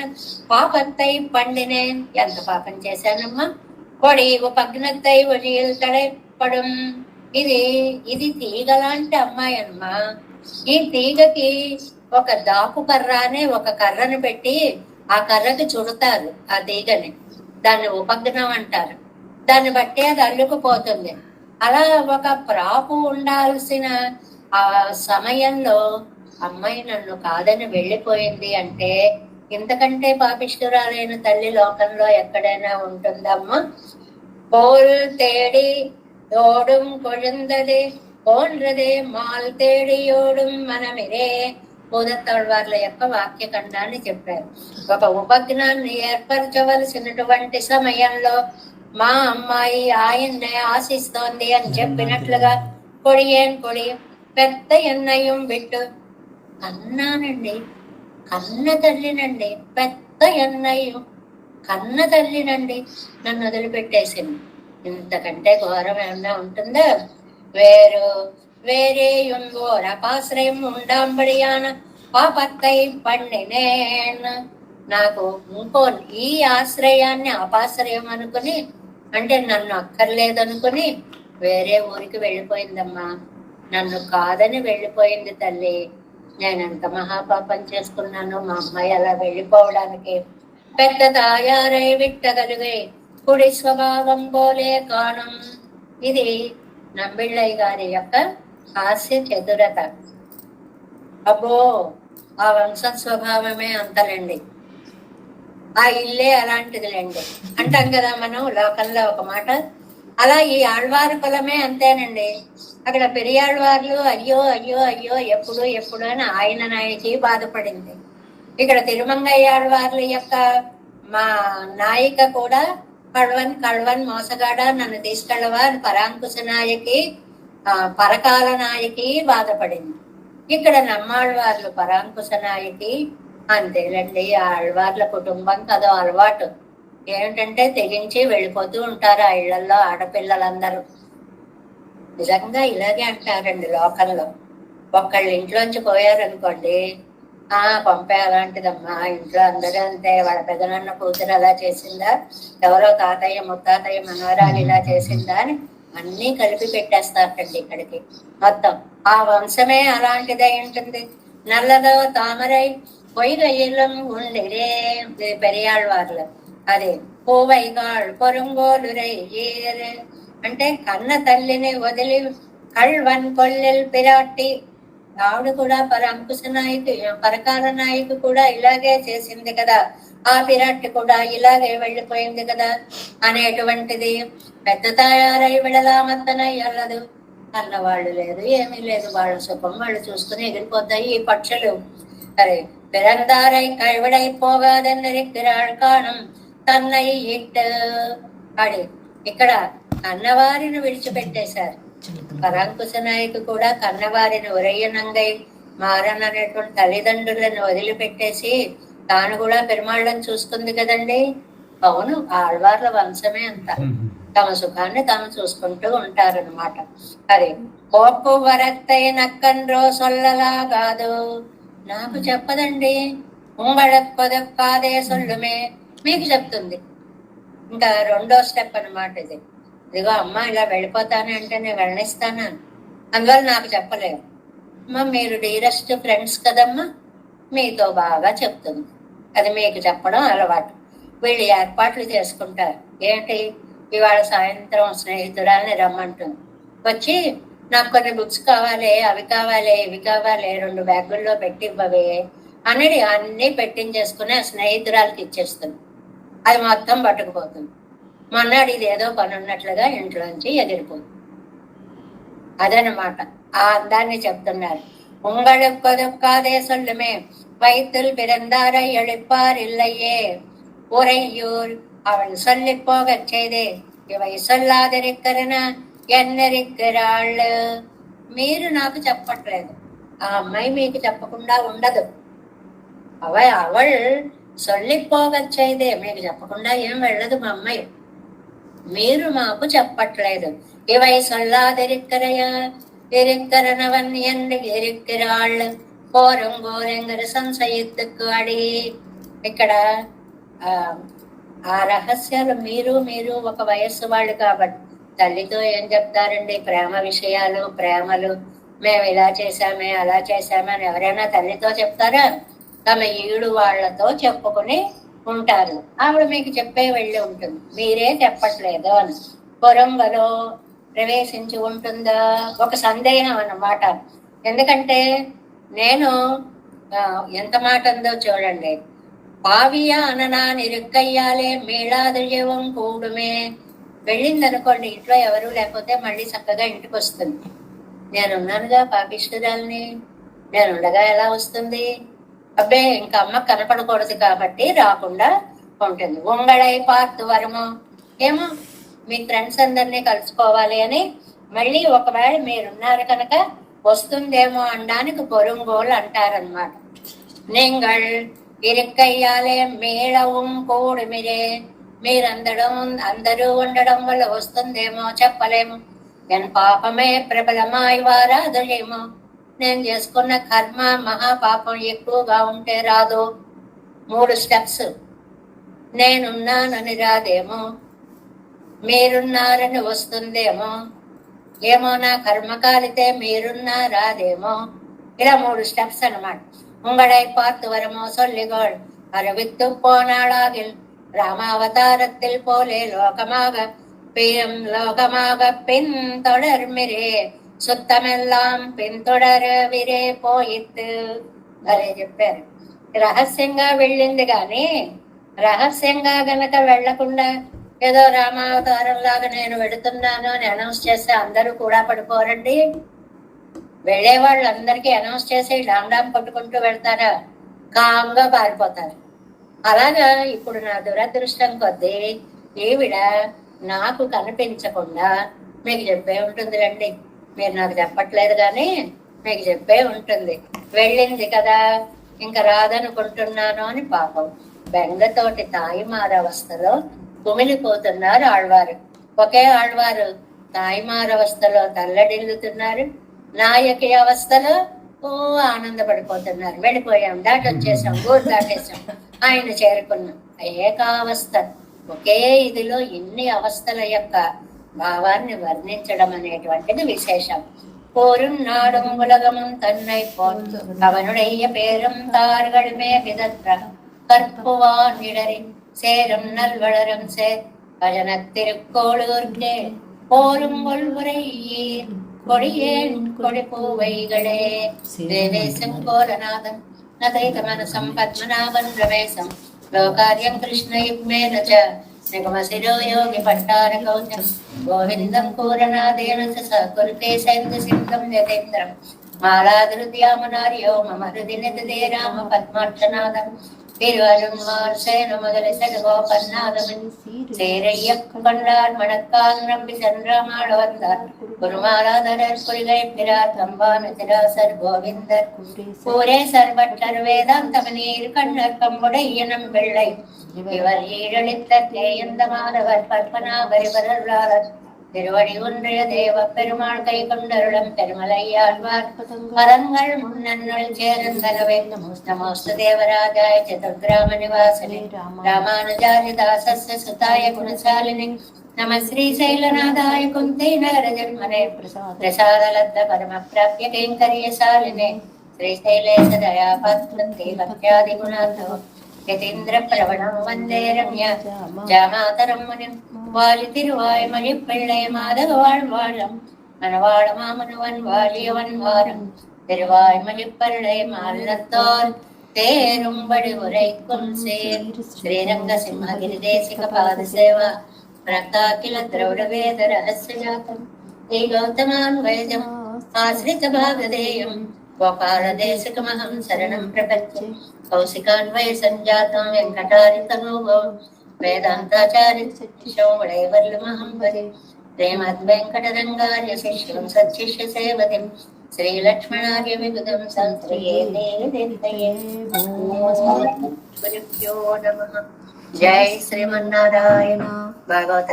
పాపత్తై పండినేన్. ఎంత పాపం చేశానమ్మా. కొడి ఉపగ్నత్తై ఒలియల్ తడపడం. ఇది ఇది తీగ లాంటి అమ్మాయి అమ్మా. ఈ తీగకి ఒక దాపు కర్ర అనే ఒక కర్రను పెట్టి ఆ కర్రకి చుడతారు ఆ తీగని. దాన్ని ఉపగ్నం అంటారు. దాన్ని బట్టి అది అల్లుకుపోతుంది. అలా ఒక ప్రాపు ఉండాల్సిన ఆ సమయంలో అమ్మాయి నన్ను కాదని వెళ్ళిపోయింది అంటే ఇంతకంటే పాపిష్టురాలైన తల్లి లోకంలో ఎక్కడైనా ఉంటుందమ్మా? போல் தேடி ஓடும் கொழுந்தது போன்றదే మాల్ తేడియోடும் మనమిరే భూదత్తాళ్వార్ల యొక్క వాక్యఖండాన్ని చెప్పారు. ఒక ఉపజ్ఞాన్ని ఏర్పరచవలసినటువంటి సమయంలో మా అమ్మాయి ఆయన్నే ఆశిస్తోంది అని చెప్పినట్లుగా కొడియేన్ కొడి పెద్ద ఎన్నయ్యం బిట్టు కన్నానండి. కన్న తల్లినండి, పెద్ద ఎన్నయ్యం కన్న తల్లినండి నన్ను వదిలిపెట్టేసింది. ఇంతకంటే ఘోరం ఏమన్నా ఉంటుందా? వేరేయున్ ఓర్ అపాశ్రయం ఉండాంబడియాన పాపక్కై పండినేన్. నాకు ఇంకో ఈ ఆశ్రయాన్ని అపాశ్రయం అనుకుని, అంటే నన్ను అక్కర్లేదనుకుని వేరే ఊరికి వెళ్ళిపోయిందమ్మా. నన్ను కాదని వెళ్ళిపోయింది తల్లి. నేనెంత మహాపాపం చేసుకున్నాను మా అమ్మాయి అలా వెళ్ళిపోవడానికి. పెద్ద తాయారై విట్టగలిగే కుడి స్వభావం పోలే కాణం. ఇది నంబిళ్ళయ్య గారి యొక్క హాస్య చతురత. అబ్బో, ఆ వంశ స్వభావమే అంతలేండి, ఆ ఇల్లే అలాంటిదిలేండి అంటాం కదా మనం లోకంలో ఒక మాట. అలా ఈ ఆళ్వారు కులమే అంతేనండి. అక్కడ పెరియాళ్వార్లు అయ్యో అయ్యో అయ్యో ఎప్పుడు ఎప్పుడు అని ఆయన నాయకి బాధపడింది. ఇక్కడ తిరుమంగయ్యాళ్వార్ల యొక్క మా నాయిక కూడా కళవన్ మోసగాడ నన్ను తీసుకెళ్ళవా పరాంకుశ నాయకి పరకాల నాయకి బాధపడింది. ఇక్కడ నమ్మాళ్వార్లు పరాంకుశ నాయకి అంతేలండి. ఆ ఆళ్వార్ల కుటుంబం కదో అలవాటు ఏమిటంటే తెగించి వెళ్ళిపోతూ ఉంటారు ఆ ఇళ్లలో ఆడపిల్లలందరూ. నిజంగా ఇలాగే అంటారండి లోకంలో. ఒక్కళ్ళ ఇంట్లోంచి పోయారనుకోండి, పంపే అలాంటిదమ్మా, ఇంట్లో అందరూ అంతే, వాళ్ళ పెదనాన్న కూతురు అలా చేసిందా, ఎవరో తాతయ్య ముత్తాతయ్య మనవరాలు ఇలా చేసిందా అని అన్నీ కలిపి పెట్టేస్తారండి ఇక్కడికి మొత్తం. ఆ వంశమే అలాంటిదై ఉంటుంది. నల్లదో తామరై పొయ్యిగయ్యలం ఉండిరే పెరియాళ్వార్లు. అదే పూవైగాళ్ పొరుంగోలురై అంటే కన్న తల్లిని వదిలి కళ్వన్ కొల్లెల్ పిరాట్టి. ఆవిడ కూడా అంకుశ నాయకు పరకాల నాయకు కూడా ఇలాగే చేసింది కదా, ఆ పిరాట్టి కూడా ఇలాగే వెళ్ళిపోయింది కదా అనేటువంటిది. పెద్ద తయారై విడలామత్తనై అల్లదు. అన్నవాళ్ళు లేదు, ఏమీ లేదు, వాళ్ళ సుఖం వాళ్ళు చూసుకుని ఎగిరిపోతాయి ఈ పక్షులు. అరే పిరందారై కైవిడై పోగాదన్నరిక్కిరాళ్ కాణం తన్నై ఇట్ అడి. ఇక్కడ కన్నవారిని విడిచిపెట్టేశారు. పరాంకుశ నాయకు కూడా కన్నవారిని ఉరయ్యనంగై మారననేటువంటి తల్లిదండ్రులను వదిలిపెట్టేసి తాను కూడా పెరుమాళ్ళని చూసుకుంది కదండి. అవును, ఆళ్వార్ల వంశమే అంత. తమ సుఖాన్ని తాము చూసుకుంటూ ఉంటారనమాట. అరే పోపు వరత్తై నక్కన్రో సొల్లలా కాదు. నాకు చెప్పదండి, ఉంగళక్కొదక్కాదే సొల్లుమే మీకు చెప్తుంది. ఇంకా రెండో స్టెప్ అనమాట ఇది. ఇదిగో అమ్మ ఇలా వెళ్ళిపోతాను అంటే నేను వెళ్ళనిస్తానా, అందువల్ల నాకు చెప్పలేదు. అమ్మ మీరు డీరెస్ట్ ఫ్రెండ్స్ కదమ్మా, మీతో బాగా చెప్తుంది. అది మీకు చెప్పడం అలవాటు. వీళ్ళు ఏర్పాట్లు చేసుకుంటారు. ఏంటి, ఇవాళ సాయంత్రం స్నేహితురాలని రమ్మంటుంది. వచ్చి నాకు కొన్ని బుక్స్ కావాలి, అవి కావాలి, ఇవి కావాలి, 2 బ్యాగుల్లో పెట్టి ఇవ్వవే అనేది అన్నీ పెట్టించేసుకుని ఆ స్నేహితురాలకి ఇచ్చేస్తుంది. అది మొత్తం పట్టుకుపోతుంది. మొన్నటి ఇది ఏదో పని ఉన్నట్లుగా ఇంట్లోంచి ఎగిరిపోతుంది. అదనమాట ఆ అందాన్ని చెప్తున్నారు. ఉంగళొక్కదొక్కాదే సొల్లుమే வைத்தில் பிறந்தாரை எழுப்பார் இல்லையே உறையூர் அவள் சொல்லி போகச் செய்தே இவை சொல்லாதிருக்கிறన ఎన్నరిక్కిరాళ్ళు. మీరు నాకు చెప్పట్లేదు, ఆ అమ్మాయి మీకు చెప్పకుండా ఉండదు. అవள் సొల్లిపోగச் செய்தே, మీకు చెప్పకుండా ఏం వెళ్ళదు మా అమ్మాయి. మీరు మాకు చెప్పట్లేదు. ఇవై సొల్లాదిరిక్కరయా இருக்கிறனவன் என்று இருக்கிறாள் పోరంగోరెంగర సంశయిత్తుకు అడి. ఇక్కడ ఆ రహస్యాలు మీరు ఒక వయస్సు వాళ్ళు కాబట్టి తల్లితో ఏం చెప్తారండి? ప్రేమ విషయాలు, ప్రేమలు, మేము ఇలా చేశామే అలా చేశామే అని ఎవరైనా తల్లితో చెప్తారా? తమ ఈడు వాళ్లతో చెప్పుకుని ఉంటారు. ఆవిడ మీకు చెప్పే వెళ్ళి ఉంటుంది, మీరే చెప్పట్లేదు అని. పొరంగలో ప్రవేశించి ఉంటుందా? ఒక సందేహం అన్నమాట. ఎందుకంటే నేను ఎంత మాట ఉందో చూడండి. పావియా అననా నిరుక్కయ్యాలే మేళాదృజవం కూడుమే. వెళ్ళిందనుకోండి, ఇంట్లో ఎవరు లేకపోతే మళ్ళీ చక్కగా ఇంటికి వస్తుంది. నేనున్నానుగా పాపిష్టురాల్ని, నేనుండగా ఎలా వస్తుంది? అబ్బే ఇంకా అమ్మ కనపడకూడదు కాబట్టి రాకుండా ఉంటుంది. ఉంగళై పార్తు వరము, ఏమో మీ ఫ్రెండ్స్ అందరినీ కలుసుకోవాలి అని మళ్ళీ ఒకవేళ మీరున్నారు కనుక వస్తుందేమో అనడానికి పొరుంగోలు అంటారనమాట. நீங்கள் ఇరుక్కయ్యాలే మేళவும் కూడుమిరే, అందరూ ఉండడం వల్ల వస్తుందేమో చెప్పలేము. ఎన్ పాపమే ప్రబలమాయి వారాదులేమో, నేను చేసుకున్న కర్మ మహాపాపం ఎక్కువగా ఉంటే రాదు. 3 స్టెప్స్. నేనున్నానని రాదేమో, మీరున్నారని వస్తుందేమో, ఏమో నా కర్మ కాలితే మీరున్నా రాదేమో. ఇలా 3 స్టెప్స్ అనమాట. உங்களை பார்த்து வரமோ சொல்லிகோள் அறிவித்து போனாளாகில் ராமாவதாரத்தில் போலே லோகமாக பின்தொடர்மிரே సుత్తమెల్లాం పిన్తొడరవిరే పోయిత్తు అదే చెప్పారు. రహస్యంగా వెళ్ళింది కానీ రహస్యంగా గనక వెళ్లకుండా ఏదో రామావతారం లాగా నేను వెళుతున్నాను అని అనౌన్స్ చేస్తే అందరూ కూడా పడిపోరండి. వెళ్లే వాళ్ళందరికీ అనౌన్స్ చేసి డామ్ కొట్టుకుంటూ వెళ్తారా? కామ్గా పారిపోతారు. అలాగా ఇప్పుడు నా దురదృష్టం కొద్దీ ఈవిడ నాకు కనిపించకుండా మీకు చెప్పే ఉంటుంది రండి. మీరు నాకు చెప్పట్లేదు కానీ మీకు చెప్పే ఉంటుంది. వెళ్ళింది కదా ఇంకా రాదనుకుంటున్నాను అని పాపం బెంగతోటి తాయిమారవస్థలో కుమిలిపోతున్నారు ఆళ్వారు. ఒకే ఆళ్వారు తాయిమారవస్థలో తల్లడిల్లుతున్నారు, నాయకి అవస్థలో ఆనందపడిపోతున్నారు. వెళ్ళిపోయాం, దాటొచ్చేసాం, ఊరు దాటేసాం, ఆయన చేరుకున్నాం. ఏకావస్థ ఒకే ఇదిలో ఇన్ని అవస్థల యొక్క భావాన్ని వర్ణించడం అనేటువంటిది విశేషం. పోరున్నాடும் உலகமும் தன்னை போல் அவனுடைய பேரும் தார்களுமே விதற்ற கற்புவான் இடறி சேரும் நல்வளரும் சேர் பஜனத்திருக்கோளூர்க்கே போரும் கொள்வுரையீர் கொடியேன் கொடிப்பூவைகளே தேவேசம் கோரநாதம் நதைதமனசம் பத்மநாபன் ரமேசம் లోకార్యం కృష్ణయుగ్మేన చ నిగమశిరో యోగి పట్టార కౌచం గోవిందం పూరణాదేన సకురుతే సైందు సింహం యతేంద్రం మాలాదృత్యామనార్యో మమ హృది నిదే రామ పద్మార్చనాదం తిరువరుణ్మార్ సేన మొదలెసడు గోపన్నాదమన్ சேரையக்கொண்டார் மணக்கால் நம்பி சென்றாமாட வந்தார் குருமாராதரர் குறிகை பிரார் தம்பான திராசர் கோவிந்தர் கூரே சர்வற்றர் வேதாந்தமனீர் கண்ணர் கம்புடையனம் பிள்ளை இவர் ஈழளித்த தேயந்தமானவர் பற்பனாபரிவரர் திருவடி ஒன்றிய தேவ பெருமாள் கை கொண்டருளம் பெருமலையாழ்வார் பரங்கள் முன்னன்னுள் சேர்ந்தனவே நமோஸ்து தேவராஜாய சதுர்கிராம நிவாசனே ராமானுஜாரி தாசஸ்ய சுதாய குணசாலினி நம శ్రీశైలనాథాయ కుంతే నగర జన్మనే ప్రసాదలబ్ధ పరమ ప్రాప్య కైంకర్యశాలినే శ్రీశైలేశ దయాపాత్రంతే భక్త్యాది గుణాతో యతీంద్ర ప్రవణం వందే రమ్య జామాతరం మునిం வாலி திருவாய் மணிப்பிள்ளை மாதவ வாழ்வாழம் மணவாழ மாமனுவன் வாழியவன் வாரம் திருவாய் மணிப்பிள்ளை மாலத்தோர் தேரும்படி உரைக்கும் சேர் ஸ்ரீரங்க சிம்மகிரி தேசிக பாத சேவா பிரக்தாக்கில திரௌட வேத ரகசிய ஜாத்தம் శ్రీ గౌతమాన్వయజం ఆశ్రిత భాగధేయం గోపాల దేశికమహం శరణం ప్రపంచే కౌశికాన్వయ సంజాతం వెంకటారి తనూగం వేదాంతాచార్య శిష్యోమహం భజే శ్రీమద్ వెంకటరంగార్య శిష్యం సచ్చిష్య సేవతిం శ్రీలక్ష్మణార్య విబుధం సంశ్రయే గురుభ్యో నమః. జై శ్రీమన్నారాయణ. భాగవత